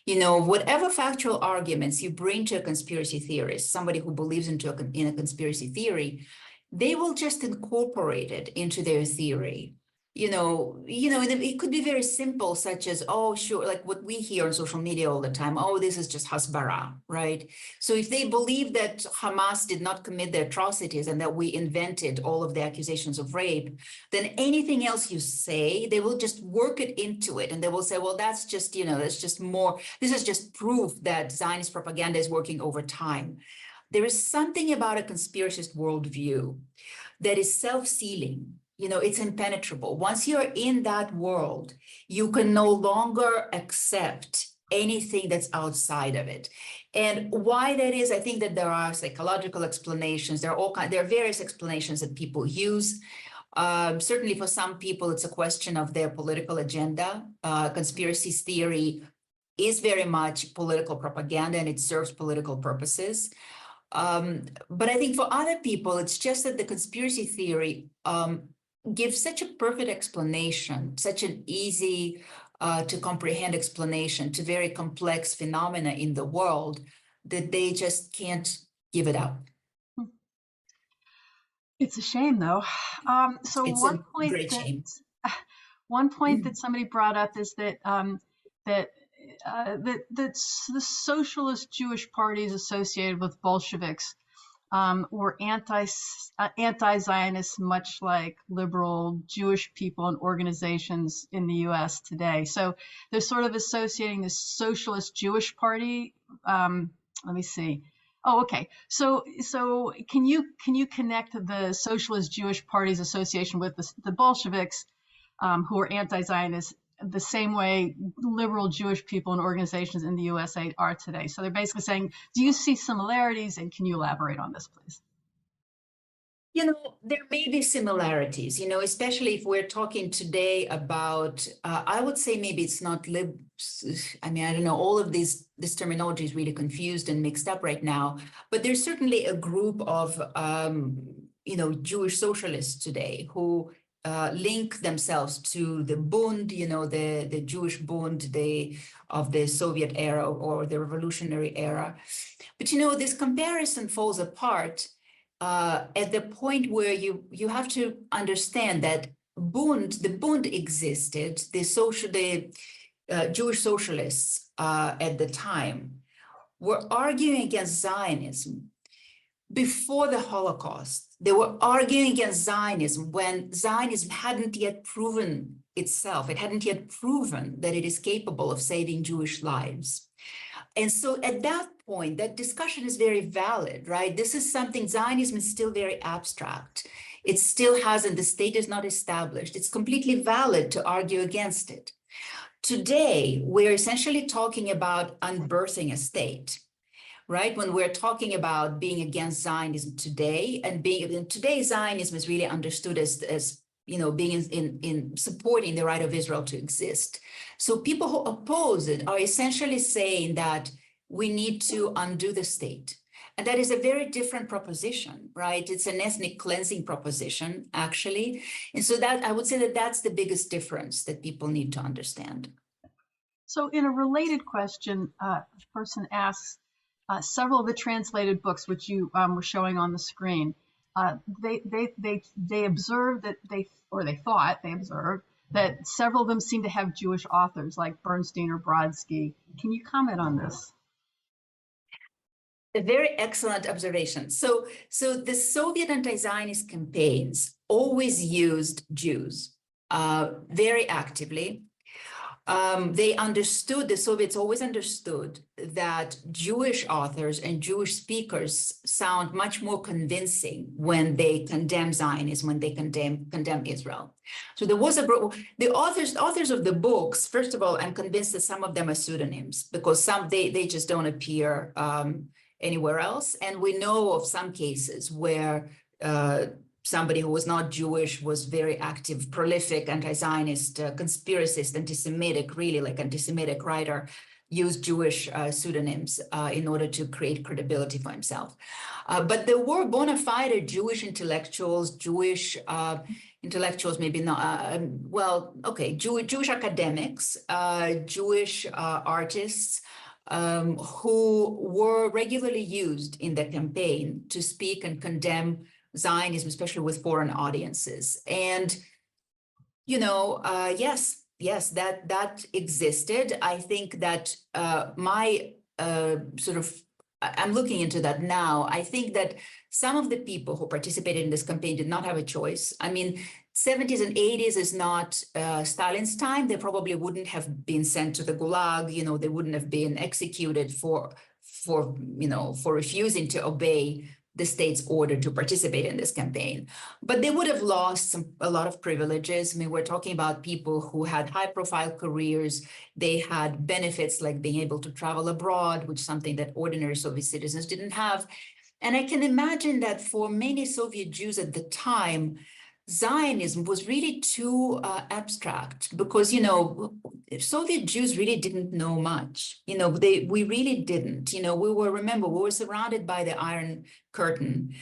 S2: Whatever factual arguments you bring to a conspiracy theorist, somebody who believes in a conspiracy theory, they will just incorporate it into their theory. It could be very simple, such as, oh, sure, like what we hear on social media all the time, oh, this is just hasbara, right? So if they believe that Hamas did not commit the atrocities and that we invented all of the accusations of rape, then anything else you say, they will just work it into it. And they will say, well, that's just, that's just more, this is just proof that Zionist propaganda is working over time. There is something about a conspiracist worldview that is self-sealing. It's impenetrable. Once you're in that world, you can no longer accept anything that's outside of it. And why that is, I think that there are psychological explanations. There are various explanations that people use. Certainly for some people, it's a question of their political agenda. Conspiracy theory is very much political propaganda, and it serves political purposes. But I think for other people, it's just that the conspiracy theory gives such a perfect explanation, such an easy to comprehend explanation to very complex phenomena in the world, that they just can't give it up.
S3: It's a shame, though. So
S2: it's
S3: one
S2: a
S3: point
S2: great
S3: that
S2: shame.
S3: one point that somebody brought up is that that the socialist Jewish parties associated with Bolsheviks were anti-Zionist, much like liberal Jewish people and organizations in the U.S. today. So they're sort of associating the socialist Jewish party. Let me see. Oh, okay. So can you connect the socialist Jewish party's association with the Bolsheviks, who are anti-Zionist, the same way liberal Jewish people and organizations in the USA are today? So they're basically saying, do you see similarities, and can you elaborate on this, please?
S2: There may be similarities, especially if we're talking today about, I would say maybe it's not I don't know, all of this terminology is really confused and mixed up right now, but there's certainly a group of, Jewish socialists today who link themselves to the Bund, the Jewish Bund of the Soviet era or the revolutionary era. But, this comparison falls apart at the point where you have to understand that the Bund existed, the Jewish socialists at the time were arguing against Zionism before the Holocaust. They were arguing against Zionism when Zionism hadn't yet proven itself. It hadn't yet proven that it is capable of saving Jewish lives. And so at that point, that discussion is very valid, right? This is something, Zionism is still very abstract. It still hasn't, the state is not established. It's completely valid to argue against it. Today, we're essentially talking about unbirthing a state, right? When we're talking about being against Zionism today, and today Zionism is really understood as being in supporting the right of Israel to exist. So people who oppose it are essentially saying that we need to undo the state. And that is a very different proposition, right? It's an ethnic cleansing proposition, actually. And so that I would say that that's the biggest difference that people need to understand.
S3: So in a related question, a person asks, several of the translated books, which you were showing on the screen, they observed that they observed that several of them seem to have Jewish authors like Bernstein or Brodsky. Can you comment on this?
S2: A very excellent observation. So the Soviet anti-Zionist campaigns always used Jews very actively. The Soviets always understood that Jewish authors and Jewish speakers sound much more convincing when they condemn Zionism, when they condemn Israel. So there was the authors of the books, first of all, I'm convinced that some of them are pseudonyms because they just don't appear anywhere else. And we know of some cases where somebody who was not Jewish was very active, prolific, anti-Zionist, conspiracist, anti-Semitic, really like anti-Semitic writer, used Jewish pseudonyms in order to create credibility for himself. But there were bona fide Jewish intellectuals, maybe not, Jewish academics, Jewish artists, who were regularly used in the campaign to speak and condemn Zionism, especially with foreign audiences. And, yes, that existed. I think that I'm looking into that now. I think that some of the people who participated in this campaign did not have a choice. I mean, 70s and 80s is not Stalin's time. They probably wouldn't have been sent to the Gulag. They wouldn't have been executed for refusing to obey the state's order to participate in this campaign. But they would have lost a lot of privileges. I mean, we're talking about people who had high-profile careers. They had benefits like being able to travel abroad, which is something that ordinary Soviet citizens didn't have. And I can imagine that for many Soviet Jews at the time, Zionism was really too abstract because, Soviet Jews really didn't know much. We really didn't. We were surrounded by the Iron Curtain.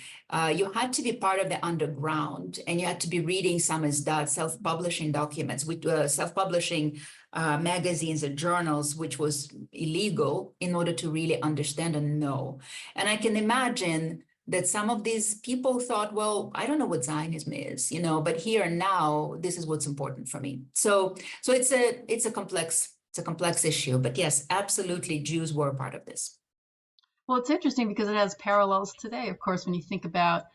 S2: You had to be part of the underground, and you had to be reading samizdat, self-publishing documents, self-publishing magazines and journals, which was illegal in order to really understand and know. And I can imagine that some of these people thought, well, I don't know what Zionism is, but here and now, this is what's important for me. So it's a complex issue, but yes, absolutely, Jews were a part of this.
S3: Well, it's interesting because it has parallels today, of course, when you think about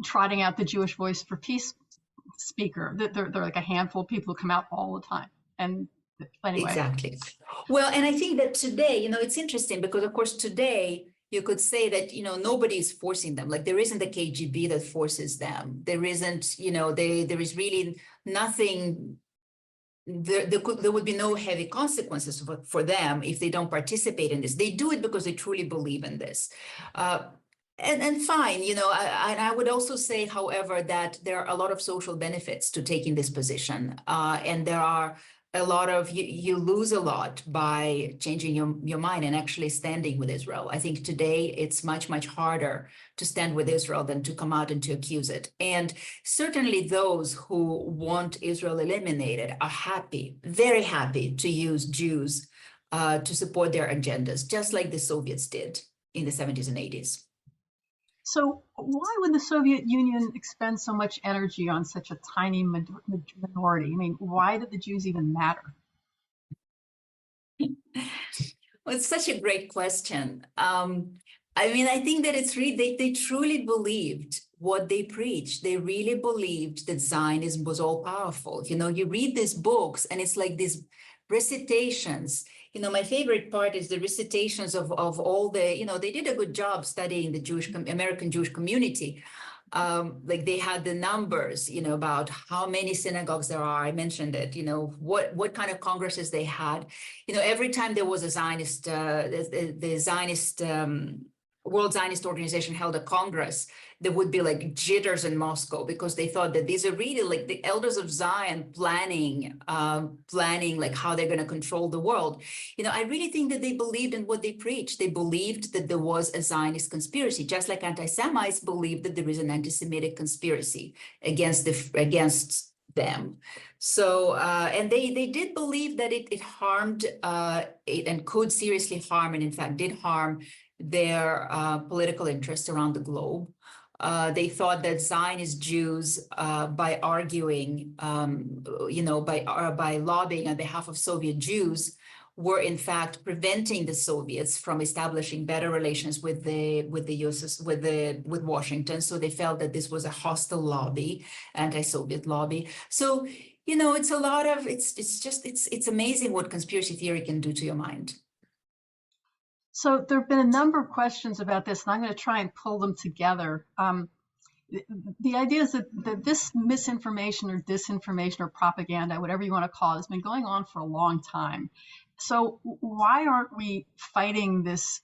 S3: trotting out the Jewish Voice for Peace speaker. They're like a handful of people who come out all the time. And anyway.
S2: Exactly. Well, and I think that today, it's interesting because, of course, today, you could say that, nobody is forcing them. Like there isn't the KGB that forces them. There isn't, there is really nothing, there would be no heavy consequences for them if they don't participate in this. They do it because they truly believe in this. And fine, I would also say, however, that there are a lot of social benefits to taking this position. And there are a lot of, you lose a lot by changing your mind and actually standing with Israel. I think today it's much, much harder to stand with Israel than to come out and to accuse it. And certainly those who want Israel eliminated are happy, very happy to use Jews to support their agendas, just like the Soviets did in the 70s and 80s.
S3: So why would the Soviet Union expend so much energy on such a tiny minority? I mean, why did the Jews even matter?
S2: Well, it's such a great question. I think that it's really, they truly believed what they preached. They really believed that Zionism was all powerful. You read these books and it's like these recitations. My favorite part is the recitations of all the, they did a good job studying the American Jewish community. Like they had the numbers, about how many synagogues there are. I mentioned it, what kind of congresses they had. Every time there was a Zionist, the Zionist World Zionist Organization held a Congress, there would be like jitters in Moscow because they thought that these are really like the elders of Zion planning like how they're going to control the world. I really think that they believed in what they preached. They believed that there was a Zionist conspiracy, just like anti-Semites believe that there is an anti-Semitic conspiracy against them. So, and they did believe that it harmed and could seriously harm, and in fact did harm their political interests around the globe. They thought that Zionist Jews, by arguing, by lobbying on behalf of Soviet Jews, were in fact preventing the Soviets from establishing better relations with the US, with Washington. So they felt that this was a hostile lobby, anti-Soviet lobby. So it's a lot of it's amazing what conspiracy theory can do to your mind.
S3: So there have been a number of questions about this, and I'm going to try and pull them together. The idea is that this misinformation or disinformation or propaganda, whatever you want to call it, has been going on for a long time. So why aren't we fighting this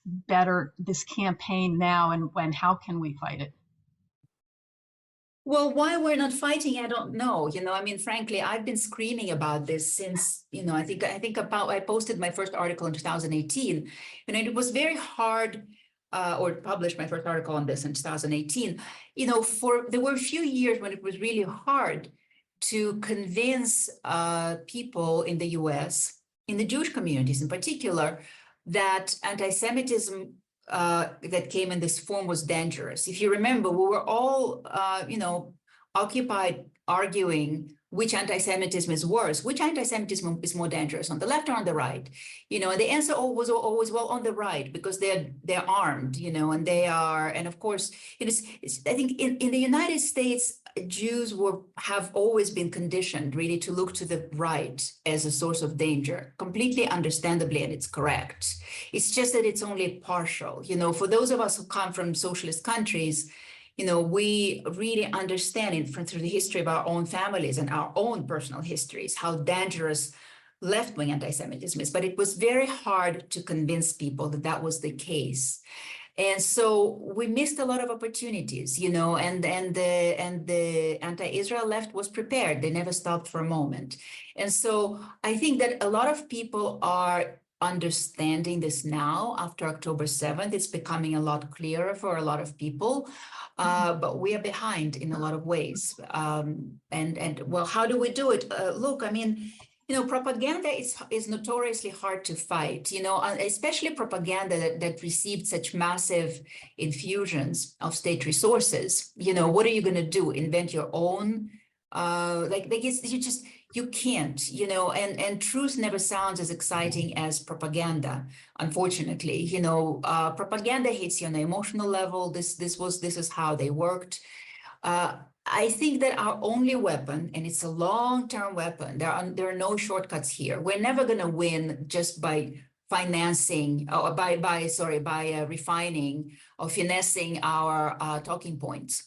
S3: campaign now, and how can we fight it?
S2: Well, why we're not fighting, I don't know. Frankly, I've been screaming about this since, I posted my first article in 2018, and it was very hard, or published my first article on this in 2018. There were a few years when it was really hard to convince people in the US, in the Jewish communities in particular, that anti-Semitism that came in this form was dangerous. If you remember, we were all, occupied arguing which anti-Semitism is worse, which anti-Semitism is more dangerous, on the left or on the right. And the answer was always, well, on the right, because they're armed, and they are, and of course, I think in the United States, Jews have always been conditioned really to look to the right as a source of danger, completely understandably, and it's correct. It's just that it's only partial. For those of us who come from socialist countries, we really understand through the history of our own families and our own personal histories how dangerous left-wing anti-Semitism is. But it was very hard to convince people that that was the case. And so we missed a lot of opportunities, and the anti-Israel left was prepared. They never stopped for a moment. And so I think that a lot of people are understanding this now after October 7th. It's becoming a lot clearer for a lot of people, but we are behind in a lot of ways. And well, how do we do it? Look, propaganda is notoriously hard to fight, especially propaganda that received such massive infusions of state resources. What are you going to do? Invent your own? You can't, and truth never sounds as exciting as propaganda, unfortunately. Propaganda hits you on the emotional level. This is how they worked. I think that our only weapon, and it's a long-term weapon, there are no shortcuts here. We're never going to win just by financing or by refining or finessing our talking points.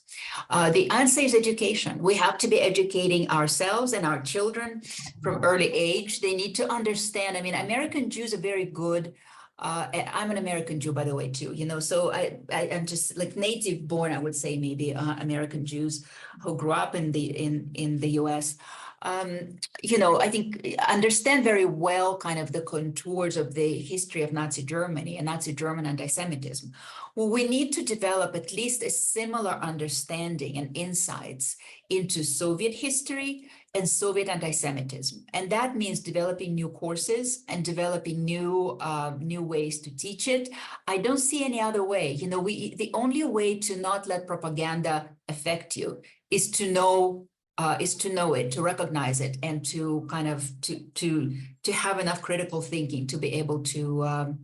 S2: The answer is education. We have to be educating ourselves and our children from early age. They need to understand. American Jews are very good. I'm an American Jew, by the way, too, so I'm just like native born, I would say, maybe American Jews who grew up in the US. I think understand very well kind of the contours of the history of Nazi Germany and Nazi German anti-Semitism. Well, we need to develop at least a similar understanding and insights into Soviet history and Soviet anti-Semitism. And that means developing new courses and developing new ways to teach it. I don't see any other way. The only way to not let propaganda affect you is to know it, to recognize it, and to kind of to have enough critical thinking to be able to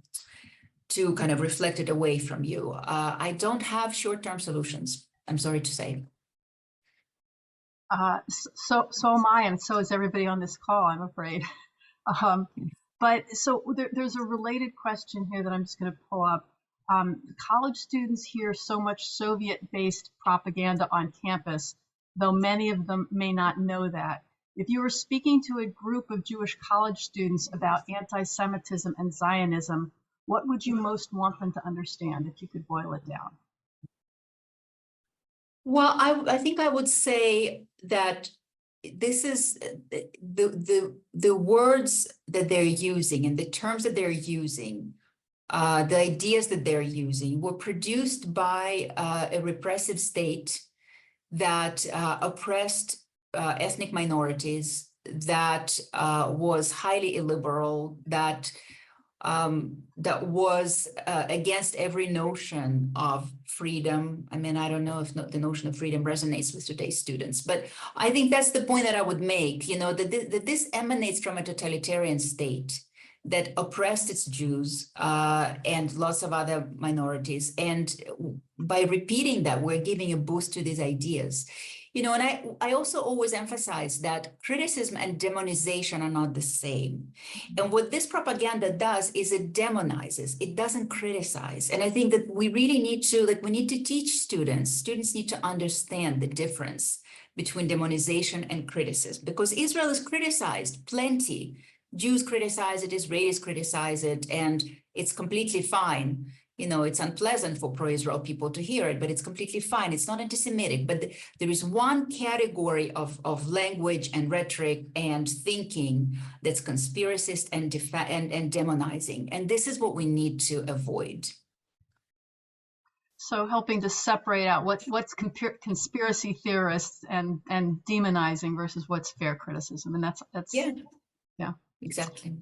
S2: kind of reflect it away from you. I don't have short-term solutions, I'm sorry to say.
S3: So am I, and so is everybody on this call, I'm afraid. But so there's a related question here that I'm just going to pull up. College students hear so much Soviet-based propaganda on campus, though many of them may not know that. If you were speaking to a group of Jewish college students about anti-Semitism and Zionism, What would you most want them to understand if you could boil it down?
S2: Well, I think I would say that this is the words that they're using and the terms that they're using, the ideas that they're using were produced by a repressive state that oppressed ethnic minorities, that was highly illiberal, that was against every notion of freedom. I mean, I don't know if the notion of freedom resonates with today's students, but I think that's the point that I would make, you know, that this emanates from a totalitarian state that oppressed its Jews and lots of other minorities. And by repeating that, we're giving a boost to these ideas. You know, and I also always emphasize that criticism and demonization are not the same. And what this propaganda does is it demonizes, it doesn't criticize. And I think that we really need to, we need to teach students need to understand the difference between demonization and criticism, because Israel is criticized plenty. Jews criticize it, Israelis criticize it, and it's completely fine. You know, it's unpleasant for pro-Israel people to hear it, but it's completely fine. It's not anti-Semitic, but there is one category of language and rhetoric and thinking that's conspiracist and demonizing. And this is what we need to avoid.
S3: So helping to separate out what's conspiracy theorists and demonizing versus what's fair criticism. And that's yeah.
S2: Exactly.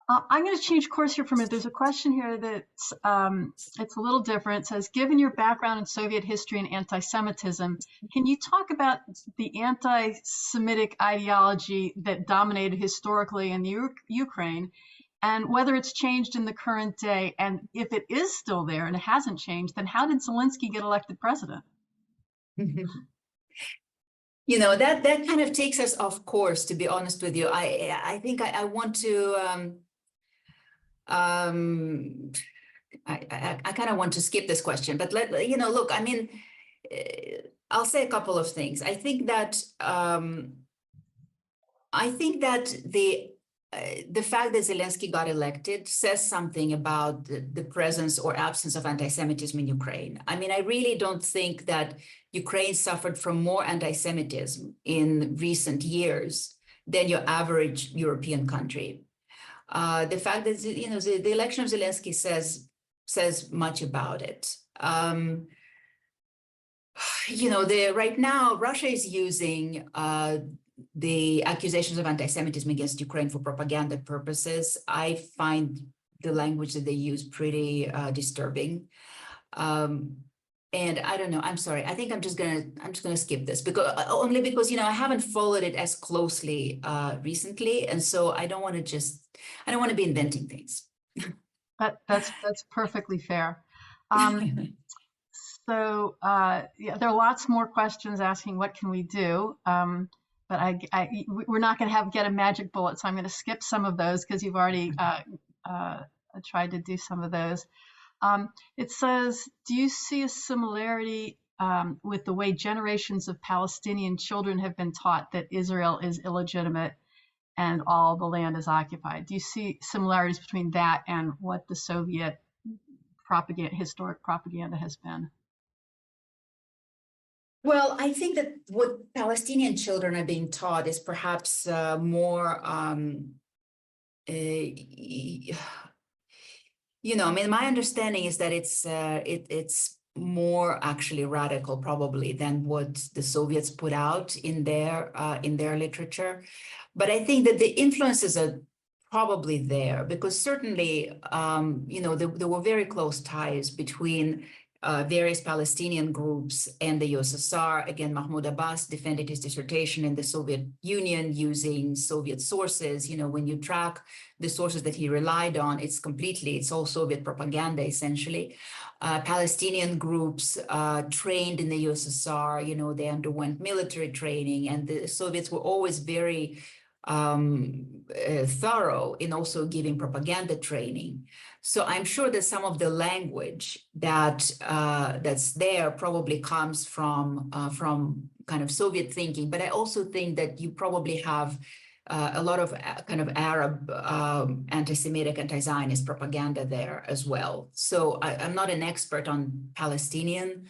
S3: I'm going to change course here for a minute. There's a question here that's it's a little different. It says, given your background in Soviet history and anti-Semitism, can you talk about the anti-Semitic ideology that dominated historically in Ukraine and whether it's changed in the current day? And if it is still there and it hasn't changed, then how did Zelensky get elected president?
S2: You know, that kind of takes us off course, to be honest with you. I think I want to I kind of want to skip this question, but look, I mean, I'll say a couple of things. I think that the fact that Zelensky got elected says something about the presence or absence of anti-Semitism in Ukraine. I mean, I really don't think that Ukraine suffered from more anti-Semitism in recent years than your average European country. The fact that, you know, the election of Zelensky says much about it. You know, right now, Russia is using the accusations of anti-Semitism against Ukraine for propaganda purposes. I find the language that they use pretty disturbing. And I don't know, I'm sorry. I think I'm just gonna skip this only because, you know, I haven't followed it as closely recently. And so I don't want to be inventing things.
S3: That's perfectly fair. So yeah, there are lots more questions asking what can we do, but we're not going to get a magic bullet, so I'm going to skip some of those because you've already tried to do some of those. It says, do you see a similarity with the way generations of Palestinian children have been taught that Israel is illegitimate and all the land is occupied? Do you see similarities between that and what the Soviet historic propaganda has been?
S2: Well, I think that what Palestinian children are being taught is perhaps more, you know, I mean, my understanding is that it's more actually radical probably than what the Soviets put out in their literature. But I think that the influences are probably there because certainly, you know, there were very close ties between various Palestinian groups and the USSR. Again, Mahmoud Abbas defended his dissertation in the Soviet Union using Soviet sources. You know, when you track the sources that he relied on, it's all Soviet propaganda, essentially. Palestinian groups trained in the USSR, you know, they underwent military training, and the Soviets were always very thorough in also giving propaganda training. So I'm sure that some of the language that's there probably comes from kind of Soviet thinking, but I also think that you probably have a lot of kind of Arab anti-Semitic, anti-Zionist propaganda there as well. So I'm not an expert on Palestinian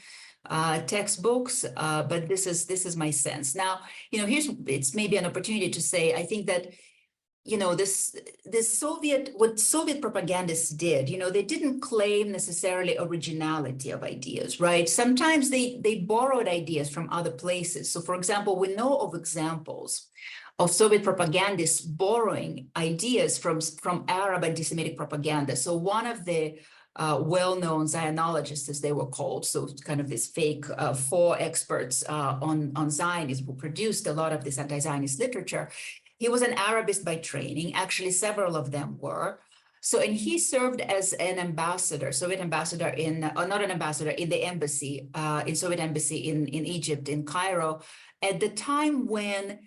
S2: textbooks, but this is my sense. Now, it's maybe an opportunity to say, I think that, what Soviet propagandists did, they didn't claim necessarily originality of ideas, right? Sometimes they borrowed ideas from other places. So for example, we know of examples of Soviet propagandists borrowing ideas from Arab anti-Semitic propaganda. So one of the well-known Zionologists, as they were called, so kind of this fake four experts on Zionism who produced a lot of this anti-Zionist literature. He was an Arabist by training. Actually, several of them were. So, and he served as an ambassador, Soviet ambassador in, not an ambassador, in the embassy, in Soviet embassy in Egypt, in Cairo, at the time when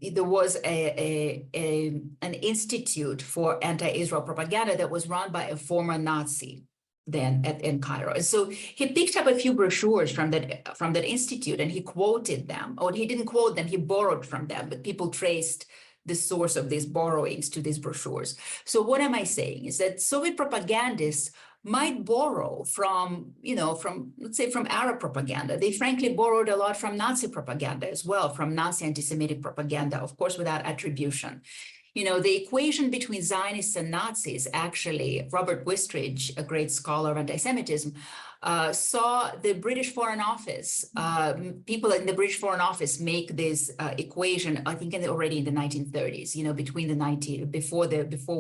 S2: there was an institute for anti-Israel propaganda that was run by a former Nazi then in Cairo. And so he picked up a few brochures from that institute and he quoted them, or he didn't quote them, he borrowed from them, but people traced the source of these borrowings to these brochures. So what am I saying is that Soviet propagandists might borrow from, let's say from Arab propaganda. They frankly borrowed a lot from Nazi propaganda as well, from Nazi anti-Semitic propaganda, of course, without attribution. The equation between Zionists and Nazis, actually, Robert Wistridge, a great scholar of anti-Semitism, saw the British Foreign Office, people in the British Foreign Office make this equation, I think already in the 1930s, before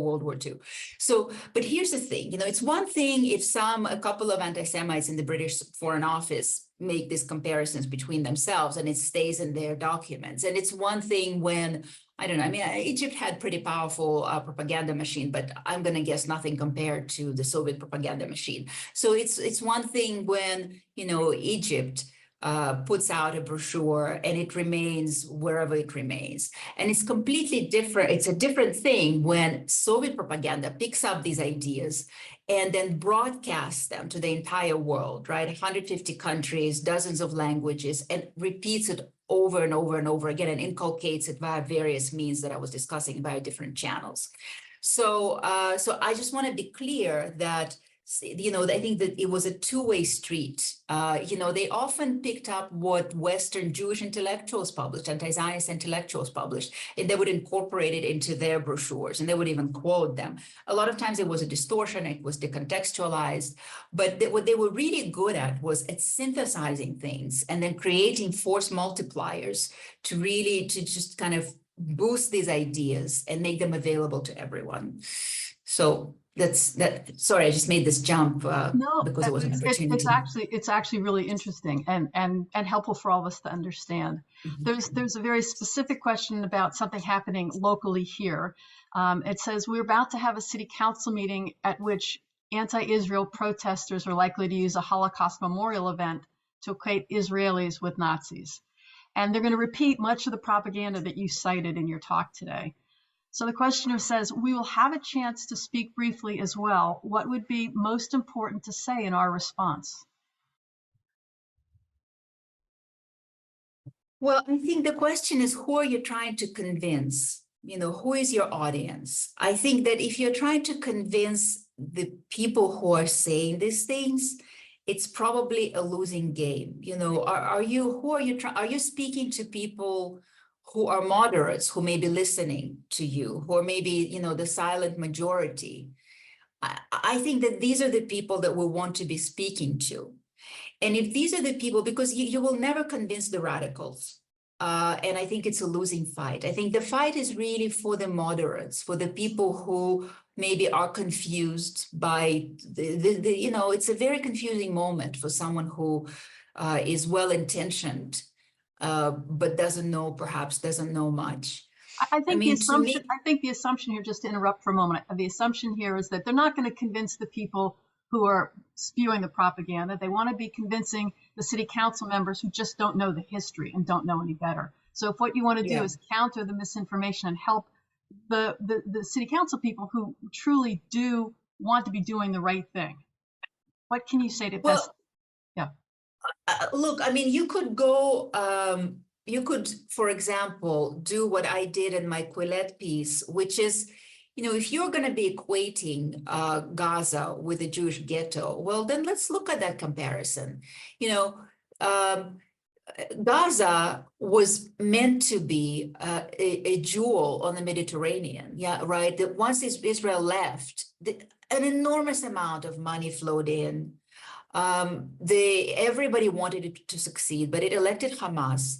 S2: World War II. So, but here's the thing, it's one thing if a couple of anti-Semites in the British Foreign Office make these comparisons between themselves and it stays in their documents. And it's one thing when, I don't know, Egypt had pretty powerful propaganda machine, but I'm going to guess nothing compared to the Soviet propaganda machine. So it's one thing when, Egypt puts out a brochure and it remains wherever it remains. And it's completely different. It's a different thing when Soviet propaganda picks up these ideas and then broadcasts them to the entire world, right? 150 countries, dozens of languages, and repeats it over and over and over again and inculcates it via various means that I was discussing via different channels. So I just want to be clear that, I think that it was a two-way street. They often picked up what Western Jewish intellectuals published, anti-Zionist intellectuals published, and they would incorporate it into their brochures, and they would even quote them. A lot of times it was a distortion, it was decontextualized, but what they were really good at was at synthesizing things and then creating force multipliers to just kind of boost these ideas and make them available to everyone. So sorry, I just made this jump because it was an opportunity.
S3: It's actually really interesting and helpful for all of us to understand.
S2: Mm-hmm.
S3: There's a very specific question about something happening locally here. It says, we're about to have a city council meeting at which anti-Israel protesters are likely to use a Holocaust memorial event to equate Israelis with Nazis. And they're going to repeat much of the propaganda that you cited in your talk today. So the questioner says, we will have a chance to speak briefly as well. What would be most important to say in our response?
S2: Well, I think the question is, who are you trying to convince? Who is your audience? I think that if you're trying to convince the people who are saying these things, it's probably a losing game. Are you speaking to people who are moderates, who may be listening to you, who are maybe, the silent majority? I think that these are the people that we want to be speaking to. And if these are the people, because you will never convince the radicals. And I think it's a losing fight. I think the fight is really for the moderates, for the people who maybe are confused by it's a very confusing moment for someone who is well-intentioned, but doesn't know much.
S3: I think the assumption here, just to interrupt for a moment, the assumption here is that they're not going to convince the people who are spewing the propaganda. They want to be convincing the city council members who just don't know the history and don't know any better. So if what you want to do is counter the misinformation and help the city council people who truly do want to be doing the right thing, what can you say to this?
S2: Look, you could go you could, for example, do what I did in my Quillette piece, which is, if you're going to be equating Gaza with the Jewish ghetto, well, then let's look at that comparison. Gaza was meant to be a jewel on the Mediterranean, yeah, right? That once Israel left, an enormous amount of money flowed in. Everybody wanted it to succeed, but it elected Hamas.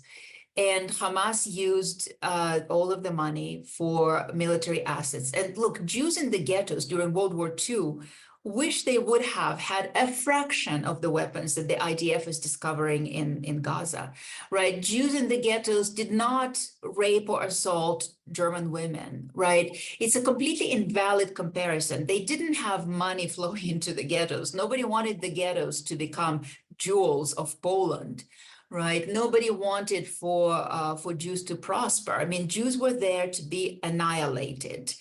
S2: And Hamas used all of the money for military assets. And look, Jews in the ghettos during World War II wish they would have had a fraction of the weapons that the IDF is discovering in Gaza, right? Jews in the ghettos did not rape or assault German women, right? It's a completely invalid comparison. They didn't have money flowing into the ghettos. Nobody wanted the ghettos to become jewels of Poland. Right. Nobody wanted for Jews to prosper. I mean, Jews were there to be annihilated.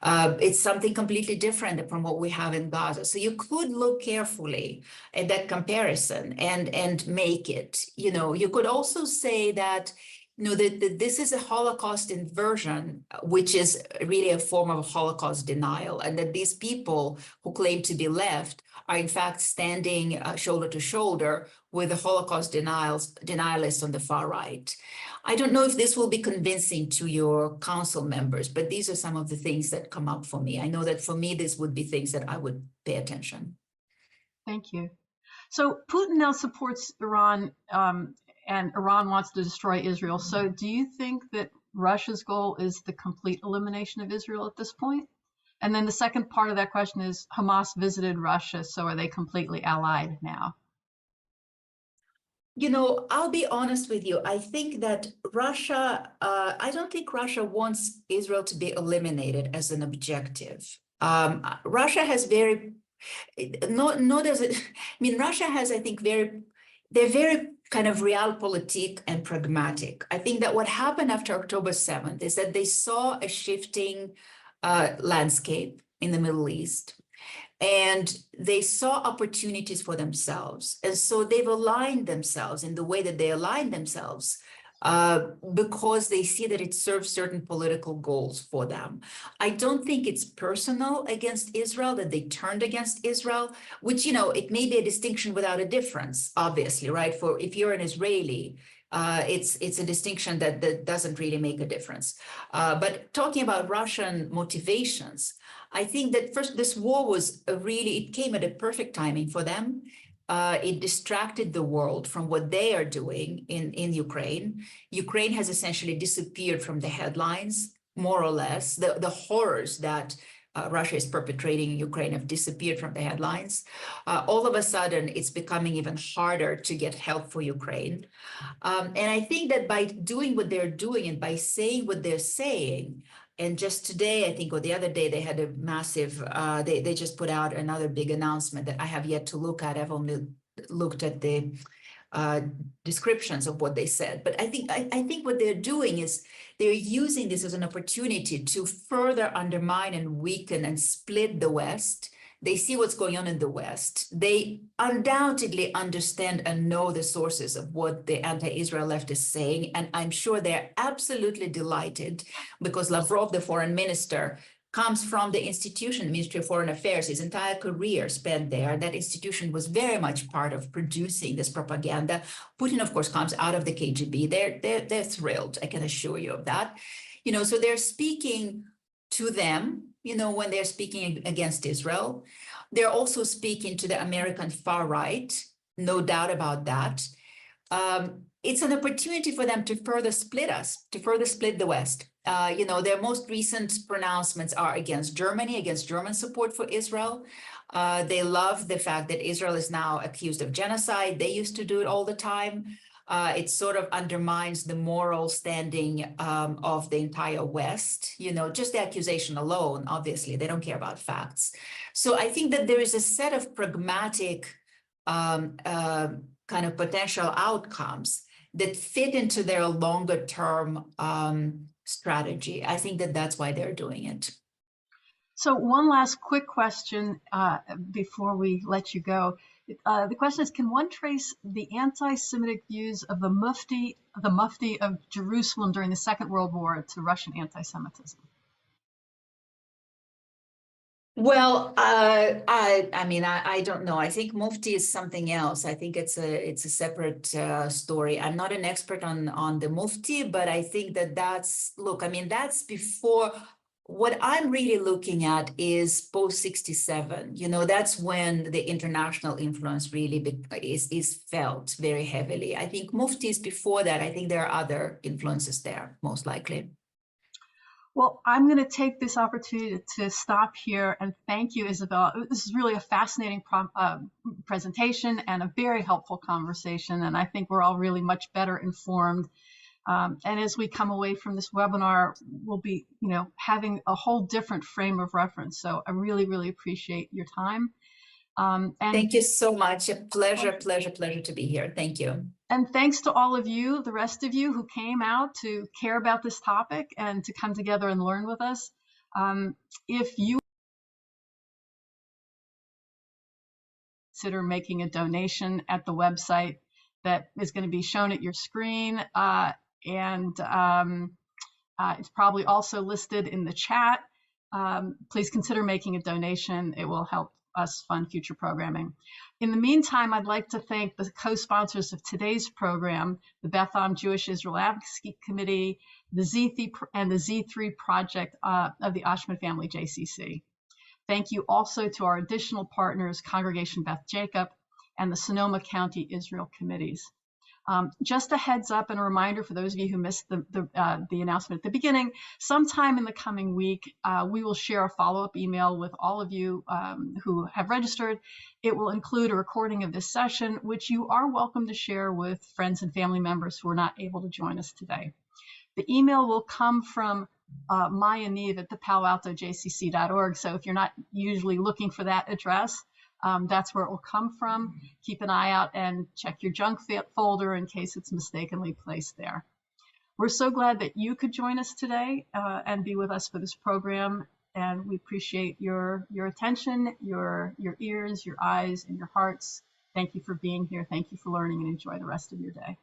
S2: It's something completely different from what we have in Gaza. So you could look carefully at that comparison and make it. You could also say that that this is a Holocaust inversion, which is really a form of Holocaust denial, and that these people who claim to be left are in fact standing shoulder to shoulder with the Holocaust denialists on the far right. I don't know if this will be convincing to your council members, but these are some of the things that come up for me. I know that for me, this would be things that I would pay attention.
S3: Thank you. So Putin now supports Iran, and Iran wants to destroy Israel. So do you think that Russia's goal is the complete elimination of Israel at this point? And then the second part of that question is, Hamas visited Russia, so are they completely allied now?
S2: I'll be honest with you. I think that Russia, I don't think Russia wants Israel to be eliminated as an objective. Russia has Russia has, I think, they're very kind of realpolitik and pragmatic. I think that what happened after October 7th is that they saw a shifting landscape in the Middle East, and they saw opportunities for themselves. And so they've aligned themselves in the way that they align themselves because they see that it serves certain political goals for them. I don't think it's personal against Israel, that they turned against Israel, which, it may be a distinction without a difference, obviously, right? For if you're an Israeli, it's a distinction that doesn't really make a difference. But talking about Russian motivations, I think that first, this war was it came at a perfect timing for them. It distracted the world from what they are doing in Ukraine. Ukraine has essentially disappeared from the headlines, more or less. The horrors that Russia is perpetrating in Ukraine have disappeared from the headlines. All of a sudden, it's becoming even harder to get help for Ukraine. And I think that by doing what they're doing and by saying what they're saying, and just today, I think, or the other day, they had a massive, they just put out another big announcement that I have yet to look at. I've only looked at the descriptions of what they said. But I think what they're doing is they're using this as an opportunity to further undermine and weaken and split the West. They see what's going on in the West. They undoubtedly understand and know the sources of what the anti-Israel left is saying. And I'm sure they're absolutely delighted because Lavrov, the foreign minister, comes from the institution, Ministry of Foreign Affairs. His entire career spent there. That institution was very much part of producing this propaganda. Putin, of course, comes out of the KGB. They're thrilled, I can assure you of that. So they're speaking to them, when they're speaking against Israel. They're also speaking to the American far right, no doubt about that. It's an opportunity for them to further split us, to further split the West. Their most recent pronouncements are against Germany, against German support for Israel. They love the fact that Israel is now accused of genocide. They used to do it all the time. It sort of undermines the moral standing of the entire West, just the accusation alone, obviously, they don't care about facts. So I think that there is a set of pragmatic kind of potential outcomes that fit into their longer term strategy. I think that that's why they're doing it.
S3: So one last quick question before we let you go. The question is, can one trace the anti-Semitic views of the Mufti of Jerusalem during the Second World War to Russian anti-Semitism?
S2: Well, I mean, I don't know. I think Mufti is something else. I think it's a separate story. I'm not an expert on the Mufti, but I think that's look. I mean, that's before. What I'm really looking at is post 67. You know, that's when the international influence really is felt very heavily. I think Mufti is before that. I think there are other influences there, most likely.
S3: Well, I'm going to take this opportunity to stop here and thank you, Izabella. This is really a fascinating presentation and a very helpful conversation, and I think we're all really much better informed. And as we come away from this webinar, we'll be, having a whole different frame of reference. So I really, really appreciate your time. And
S2: thank you so much. A pleasure to be here. Thank you.
S3: And thanks to all of you, the rest of you who came out to care about this topic and to come together and learn with us. If you consider making a donation at the website that is going to be shown at your screen, and it's probably also listed in the chat. Please consider making a donation. It will help us fund future programming. In the meantime, I'd like to thank the co-sponsors of today's program, the Beth Am Jewish Israel Advocacy Committee, the Z3 Project of the Oshman Family JCC. Thank you also to our additional partners, Congregation Beth Jacob and the Sonoma County Israel Committees. Just a heads up and a reminder for those of you who missed the announcement at the beginning, sometime in the coming week, we will share a follow-up email with all of you who have registered. It will include a recording of this session, which you are welcome to share with friends and family members who are not able to join us today. The email will come from Maya Neve at the paloaltojcc.org. So if you're not usually looking for that address, that's where it will come from. Keep an eye out and check your junk folder in case it's mistakenly placed there. We're so glad that you could join us today and be with us for this program. And we appreciate your attention, your ears, your eyes, and your hearts. Thank you for being here. Thank you for learning, and enjoy the rest of your day.